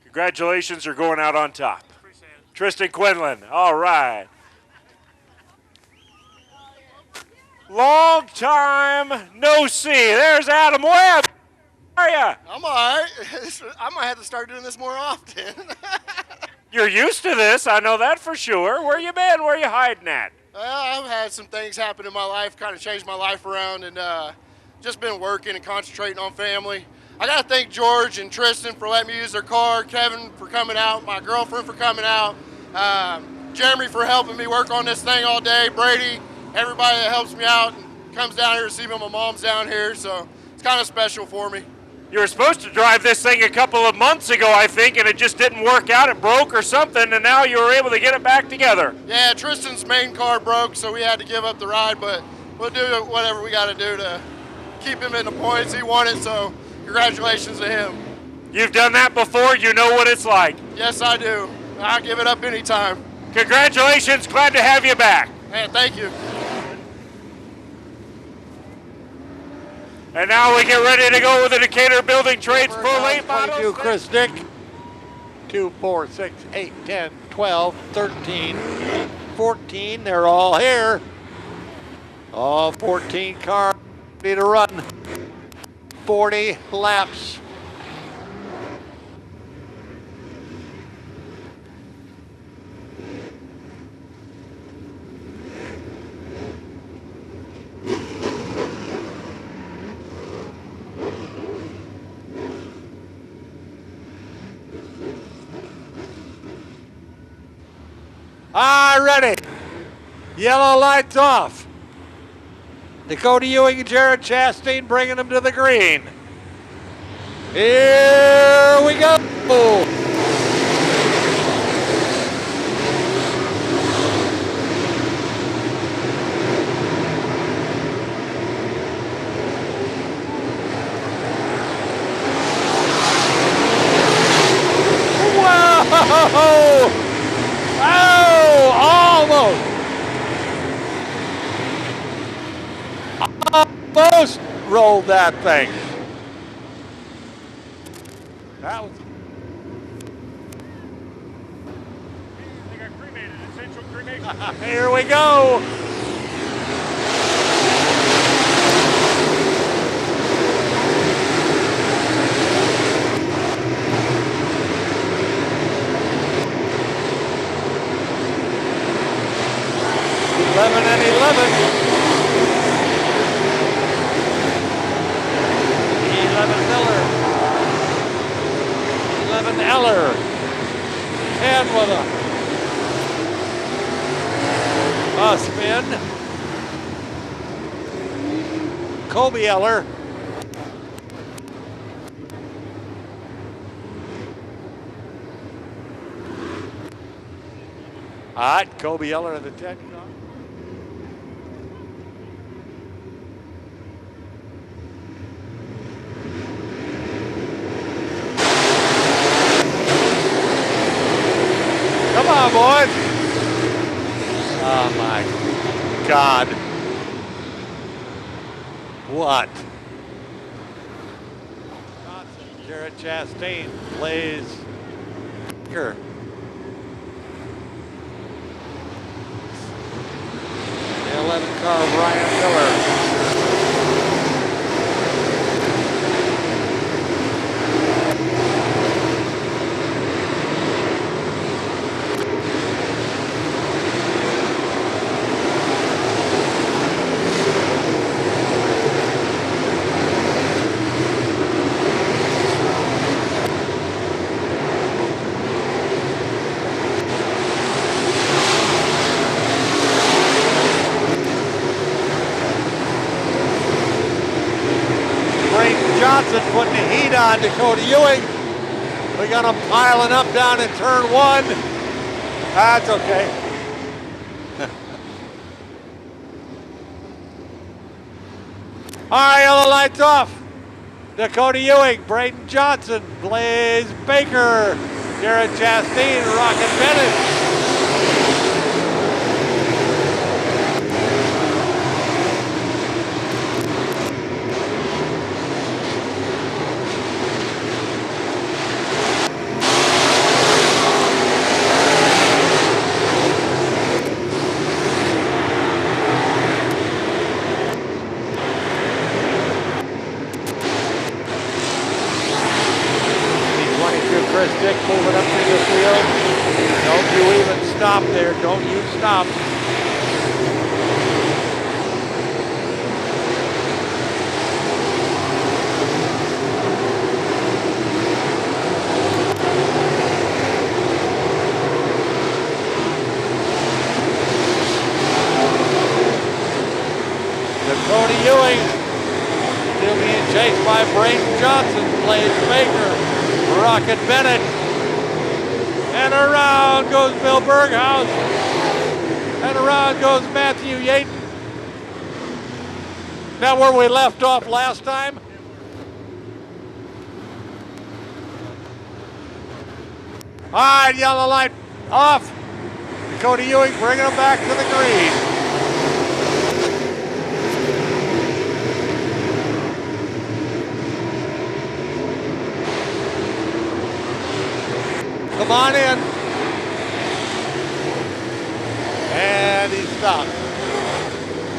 congratulations, you're going out on top. appreciate it. Tristan Quinlan, all right. Long time no see. There's Adam Webb. How are you? I'm all right. I might have to start doing this more often. You're used to this, I know that for sure. Where you been? Where you hiding at? Well, I've had some things happen in my life, kind of changed my life around, and just been working and concentrating on family. I got to thank George and Tristan for letting me use their car, Kevin for coming out, my girlfriend for coming out, Jeremy for helping me work on this thing all day, Brady, everybody that helps me out and comes down here to see me. My mom's down here, so it's kind of special for me. You were supposed to drive this thing a couple of months ago, I think, and it just didn't work out. It broke or something, and now you were able to get it back together. Yeah, Tristan's main car broke, so we had to give up the ride, but we'll do whatever we got to do to keep him in the points. He won it, so congratulations to him. You've done that before. You know what it's like. Yes, I do. I'll give it up anytime. Congratulations. Glad to have you back. Man, thank you. And now we get ready to go with the Decatur Building Trades Pro 8 models. 22, Chris Dick. 2, 4, 6, 8, 10, 12, 13, 14. They're all here. All 14 cars ready to run 40 laps. Ready. Yellow lights off. Dakota Ewing and Jared Chastain bringing them to the green. Here we go. Whoa! Oh, almost rolled that thing. That was. They got cremated, essential cremation. Here we go. And 11. 11 Miller. 11 Eller. 10 with a spin. Kobe Eller. All right, Kobe Eller in the 10 car. Come on, boys. Oh, my God. What? Jared Chastain plays here. The 11 car, Brian Miller. Johnson putting the heat on Dakota Ewing. We got them piling up down in turn 1. That's okay. All right, yellow lights off. Dakota Ewing, Braden Johnson, Blaze Baker, Jared Chastain, Rocket Bennett. Chris Dick moving up through the field. Don't you even stop there. Don't you stop. Ewing. Still being chased by Braden Johnson. Plays Baker. Rocket Bennett. And around goes Bill Berghaus. And around goes Matthew Yates. Now where we left off last time. All right, yellow light off. Dakota Ewing bringing them back to the green. Come on in. And he stopped.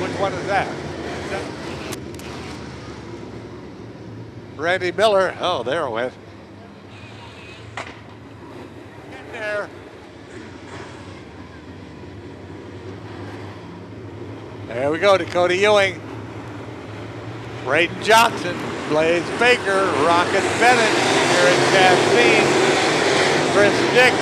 Which one is that? Randy Miller. Oh, there it went. Get there. There we go, Dakota Ewing. Braden Johnson, Blaze Baker, Rocket Bennett, Aaron Chastain, Chris Dick.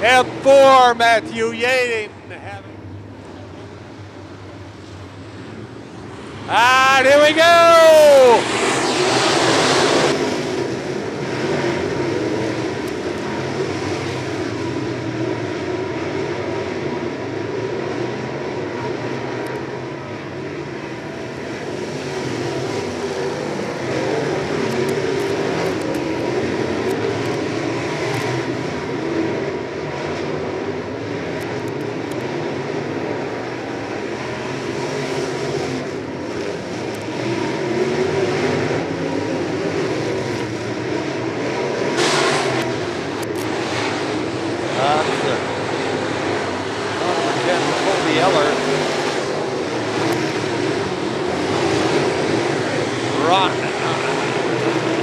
F4, Matthew Yates. And here we go.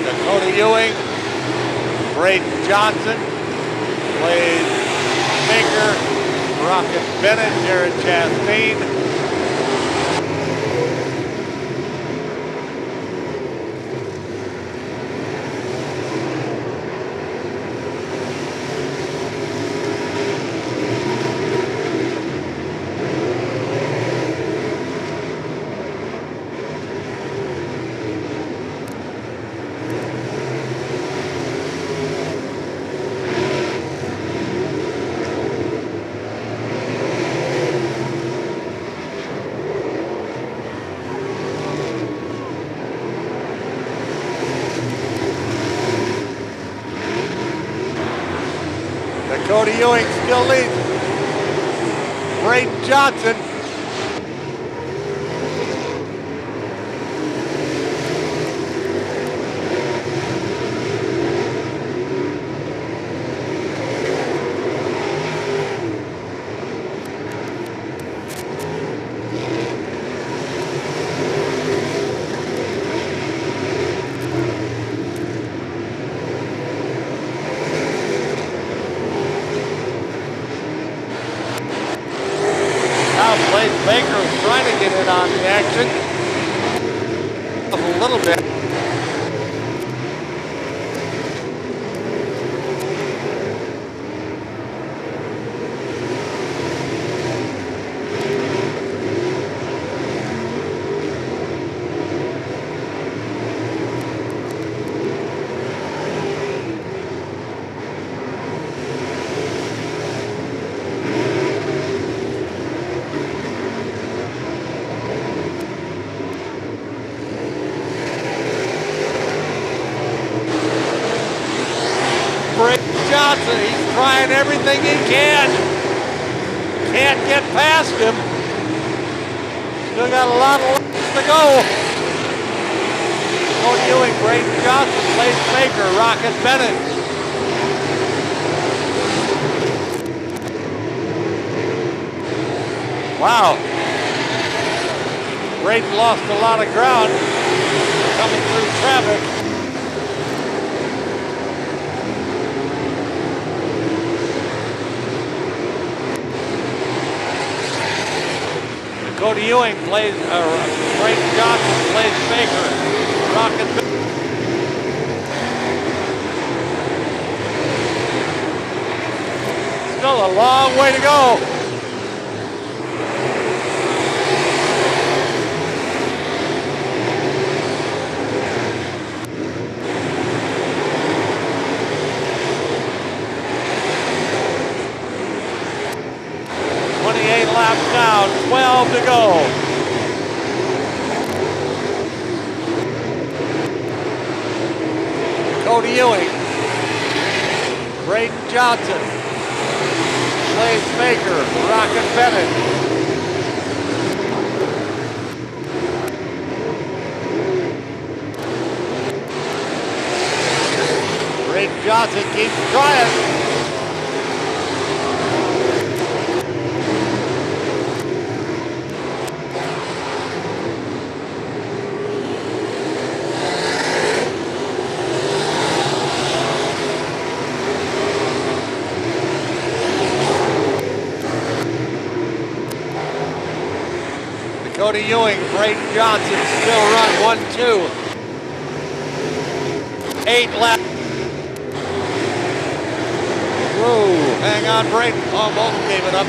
Dakota Ewing, Braden Johnson, plays Baker, Rocket Bennett, Jared Chastain. Dakota Ewing still leads. Braden Johnson. Baker is trying to get in on the action a little bit. Johnson, he's trying everything he can. Can't get past him. Still got a lot of laps to go. Dakota Ewing, Braden Johnson, plays Baker, Rocket Bennett. Wow. Braden lost a lot of ground coming through traffic. Cody Ewing plays, Braden Johnson plays Baker. Rocket. Still a long way to go. Laps down, 12 to go. Cody Ewing, Braden Johnson, Blaze Baker, Rocket Bennett. Braden Johnson keeps trying. Cody Ewing, Braden Johnson still run 1-2. 8 laps. Whoa, hang on, Braden. Almost gave it up.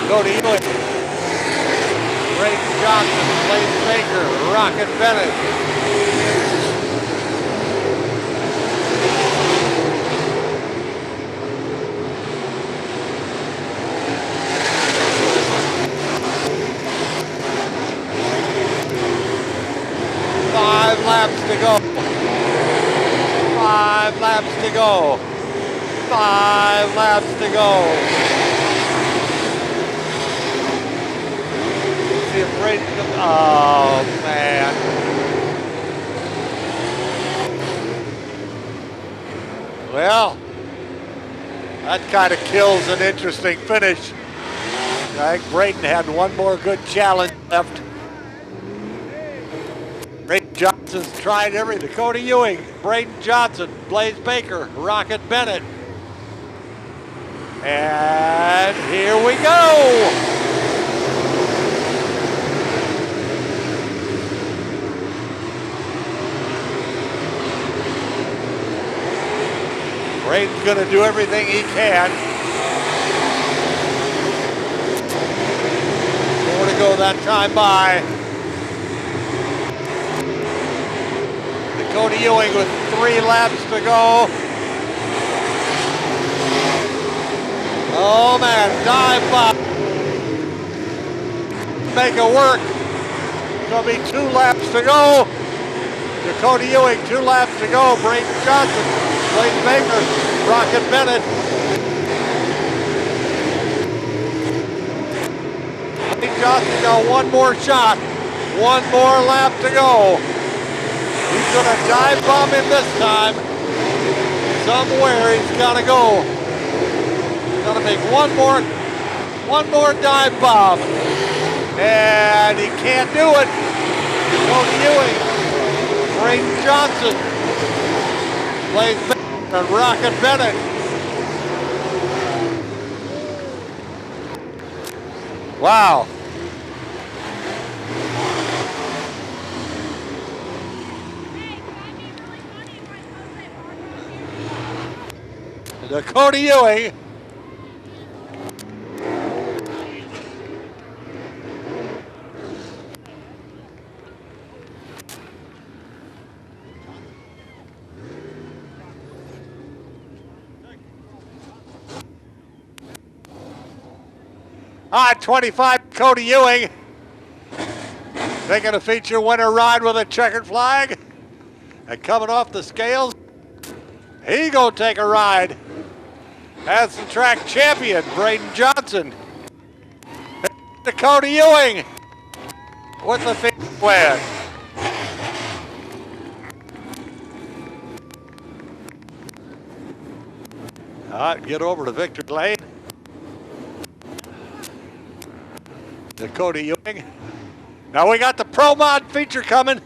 Cody Ewing, Braden Johnson, Blaze Baker, Rocket Bennett. Laps to go. 5 laps to go. 5 laps to go. See if Braden comes. Oh man. Well, that kind of kills an interesting finish. I think Braden had one more good challenge left. Braden Johnson's tried everything. Cody Ewing, Braden Johnson, Blaze Baker, Rocket Bennett. And here we go. Braden's going to do everything he can. 4 to go that time by. Cody Ewing with 3 laps to go. Oh man, dive bomb. Make it work. Gonna be 2 laps to go. To Cody Ewing, 2 laps to go. Braden Johnson, Blaze Baker, Rocket Bennett. Braden Johnson got 1 more shot. 1 more lap to go. He's going to dive bomb him this time. Somewhere he's got to go. He's got to make one more dive bomb. And he can't do it. Cody Ewing, Braden Johnson, Blaze Baker, and Rocket Bennett. Wow. To Cody Ewing. On 25, Cody Ewing. Taking a feature winner ride with a checkered flag. And coming off the scales, he gonna take a ride. As the track champion, Braden Johnson. To Cody Ewing with the win. All right, get over to Victor Lane. Dakota Ewing. Now we got the Pro Mod feature coming.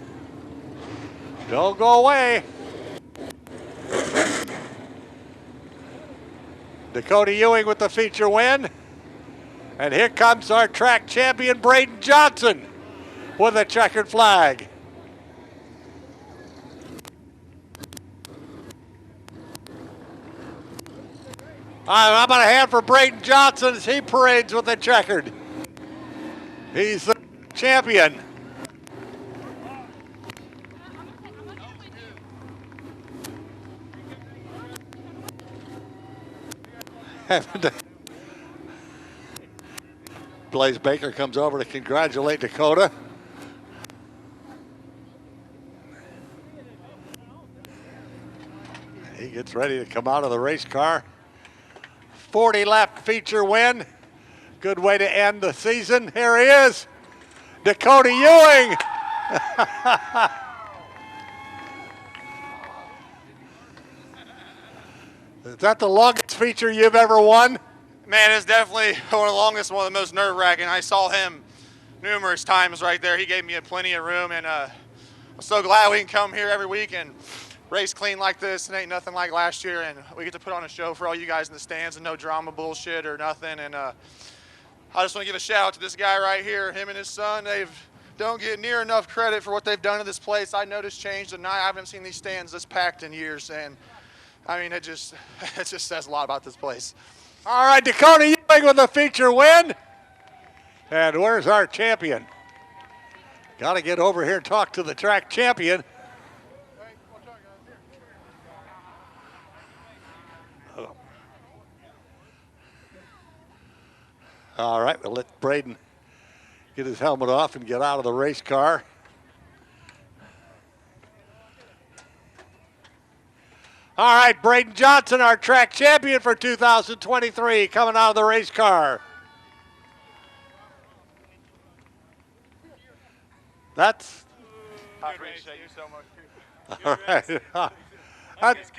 Don't go away. Dakota Ewing with the feature win. And here comes our track champion, Braden Johnson, with a checkered flag. All right, how about a hand for Braden Johnson as he parades with the checkered? He's the champion. Blaze Baker comes over to congratulate Dakota. He gets ready to come out of the race car. 40-lap feature win. Good way to end the season. Here he is, Dakota Ewing. Is that the longest feature you've ever won? Man, it's definitely one of the longest, one of the most nerve-wracking. I saw him numerous times right there. He gave me plenty of room, and I'm so glad we can come here every week and race clean like this. It ain't nothing like last year, and we get to put on a show for all you guys in the stands and no drama bullshit or nothing. And I just want to give a shout out to this guy right here, him and his son. They don't get near enough credit for what they've done to this place. I noticed change tonight. I haven't seen these stands this packed in years, and I mean, it just says a lot about this place. All right, Dakota Ewing with a feature win. And where's our champion? Got to get over here and talk to the track champion. All right, we'll let Braden get his helmet off and get out of the race car. All right, Braden Johnson, our track champion for 2023, coming out of the race car. That's. I appreciate you so much. All right. That's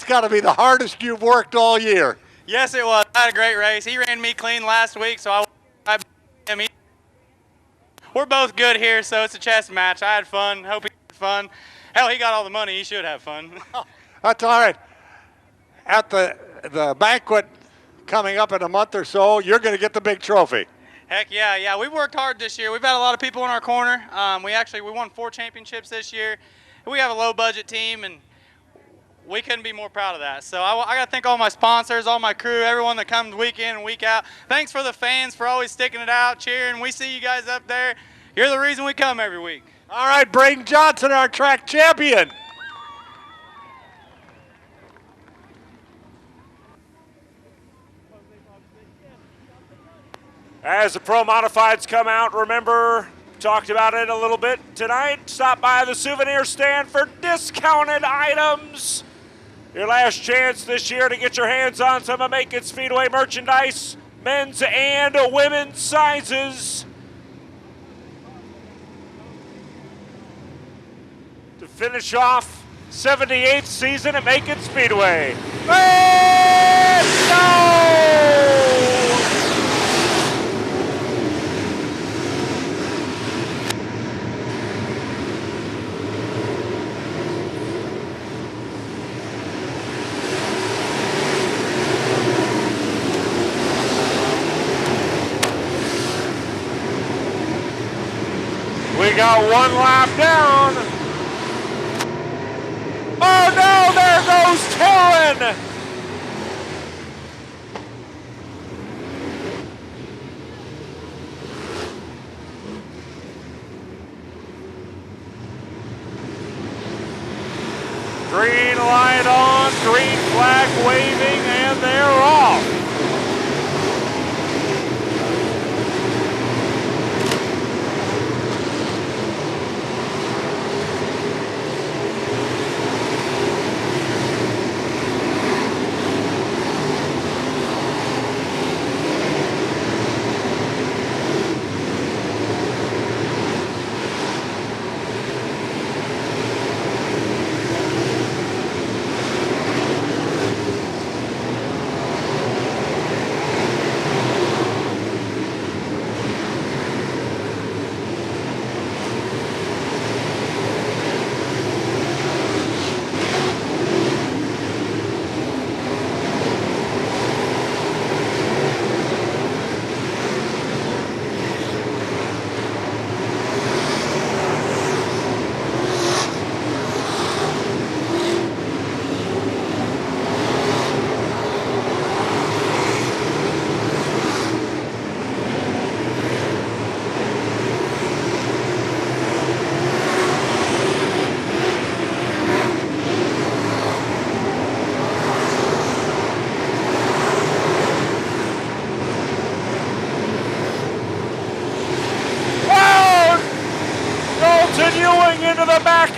got to be the hardest you've worked all year. Yes, it was. I had a great race. He ran me clean last week, so I him. We're both good here, so it's a chess match. I had fun. Hope he had fun. Hell, he got all the money. He should have fun. That's all right. At the banquet coming up in a month or so, you're going to get the big trophy. Heck yeah. We worked hard this year. We've had a lot of people in our corner. We won 4 championships this year. We have a low-budget team, and we couldn't be more proud of that. So I got to thank all my sponsors, all my crew, everyone that comes week in and week out. Thanks for the fans for always sticking it out, cheering. We see you guys up there. You're the reason we come every week. All right, Braden Johnson, our track champion. As the Pro Modifieds come out, remember, talked about it a little bit tonight. Stop by the souvenir stand for discounted items. Your last chance this year to get your hands on some of Macon Speedway merchandise, men's and women's sizes. To finish off 78th season at Macon Speedway. Let's go! We got one lap down. Oh no, there goes Taryn. Green light on, green flag waving, and they're off.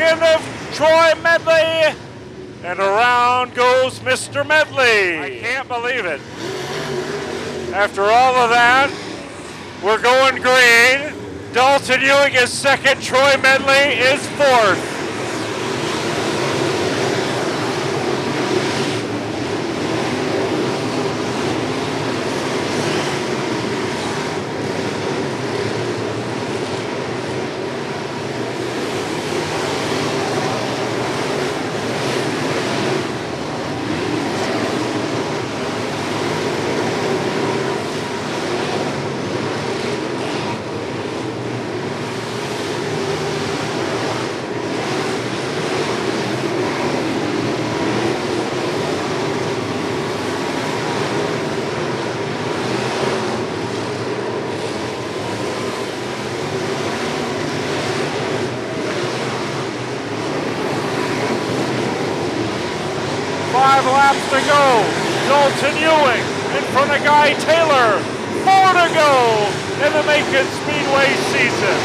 second of Troy Medley. And around goes Mr. Medley. I can't believe it. After all of that, we're going green. Dalton Ewing is second. Troy Medley is fourth. Five laps to go. Dalton Ewing in front of Guy Taylor. 4 to go in the Macon Speedway season.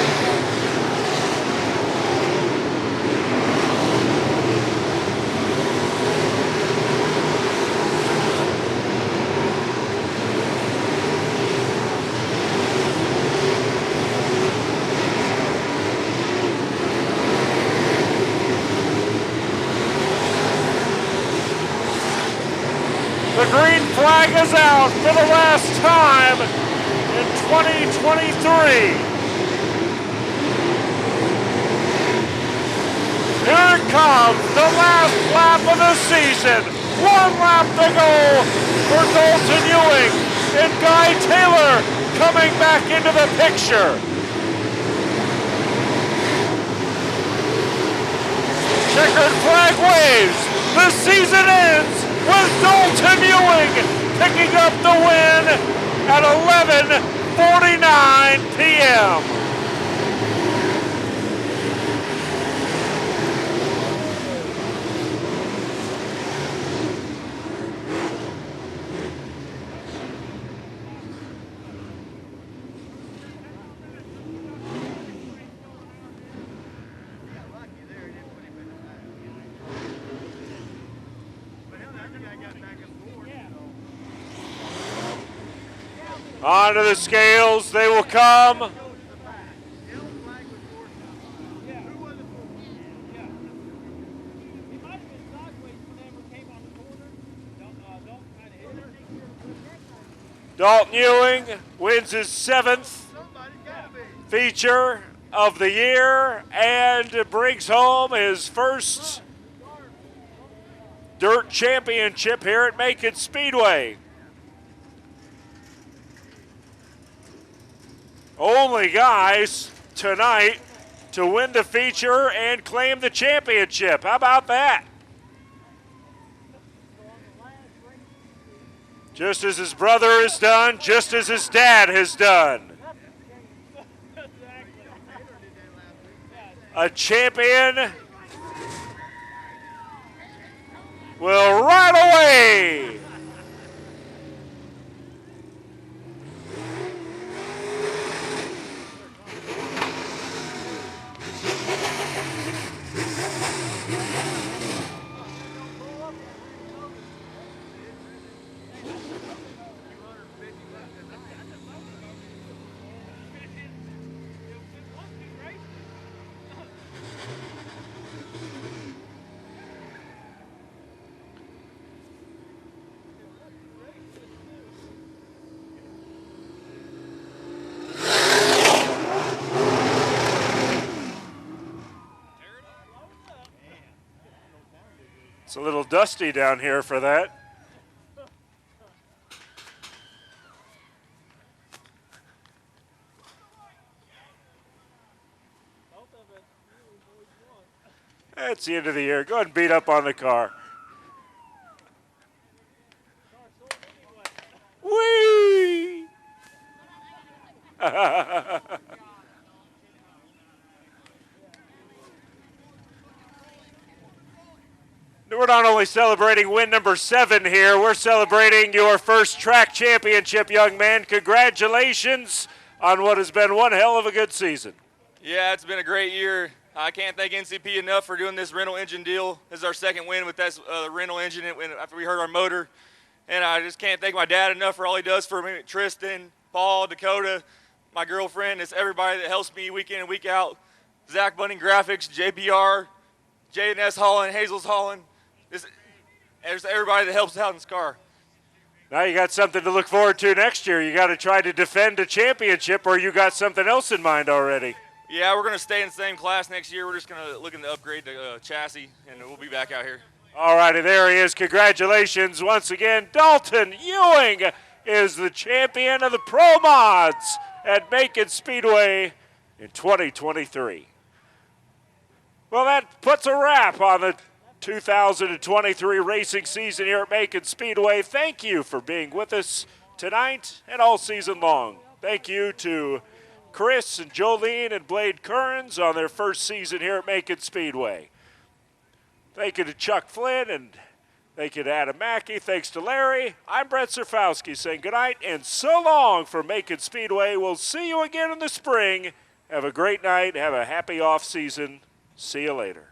The green flag is out for the last time in 2023. Here it comes, the last lap of the season. 1 lap to go for Dalton Ewing and Guy Taylor coming back into the picture. Checkered flag waves. The season ends with Dalton Ewing picking up the win at 11:49 p.m. Onto the scales, they will come. Dalton Ewing wins his 7th feature of the year and brings home his first dirt championship here at Macon Speedway. Only guys tonight to win the feature and claim the championship. How about that? Just as his brother has done, just as his dad has done. A champion will ride away. It's a little dusty down here for that. It's the end of the year. Go ahead and beat up on the car. Whee! We're not only celebrating win number 7 here, we're celebrating your first track championship, young man. Congratulations on what has been one hell of a good season. Yeah, it's been a great year. I can't thank NCP enough for doing this rental engine deal. This is our second win with this rental engine after we heard our motor. And I just can't thank my dad enough for all he does for me. Tristan, Paul, Dakota, my girlfriend, it's everybody that helps me week in and week out. Zach Bunning Graphics, JBR, J&S Holland, Hazel's Holland. There's everybody that helps out in this car. Now you got something to look forward to next year. You got to try to defend a championship, or you got something else in mind already? Yeah, we're going to stay in the same class next year. We're just going to look to upgrade the chassis, and we'll be back out here. All righty, there he is. Congratulations once again. Dalton Ewing is the champion of the Pro Mods at Macon Speedway in 2023. Well, that puts a wrap on the 2023 racing season here at Macon Speedway. Thank you for being with us tonight and all season long. Thank you to Chris and Jolene and Blade Kearns on their first season here at Macon Speedway. Thank you to Chuck Flynn, and thank you to Adam Mackey. Thanks to Larry. I'm Brett Surfowski saying goodnight and so long from Macon Speedway. We'll see you again in the spring. Have a great night. Have a happy off season. See you later.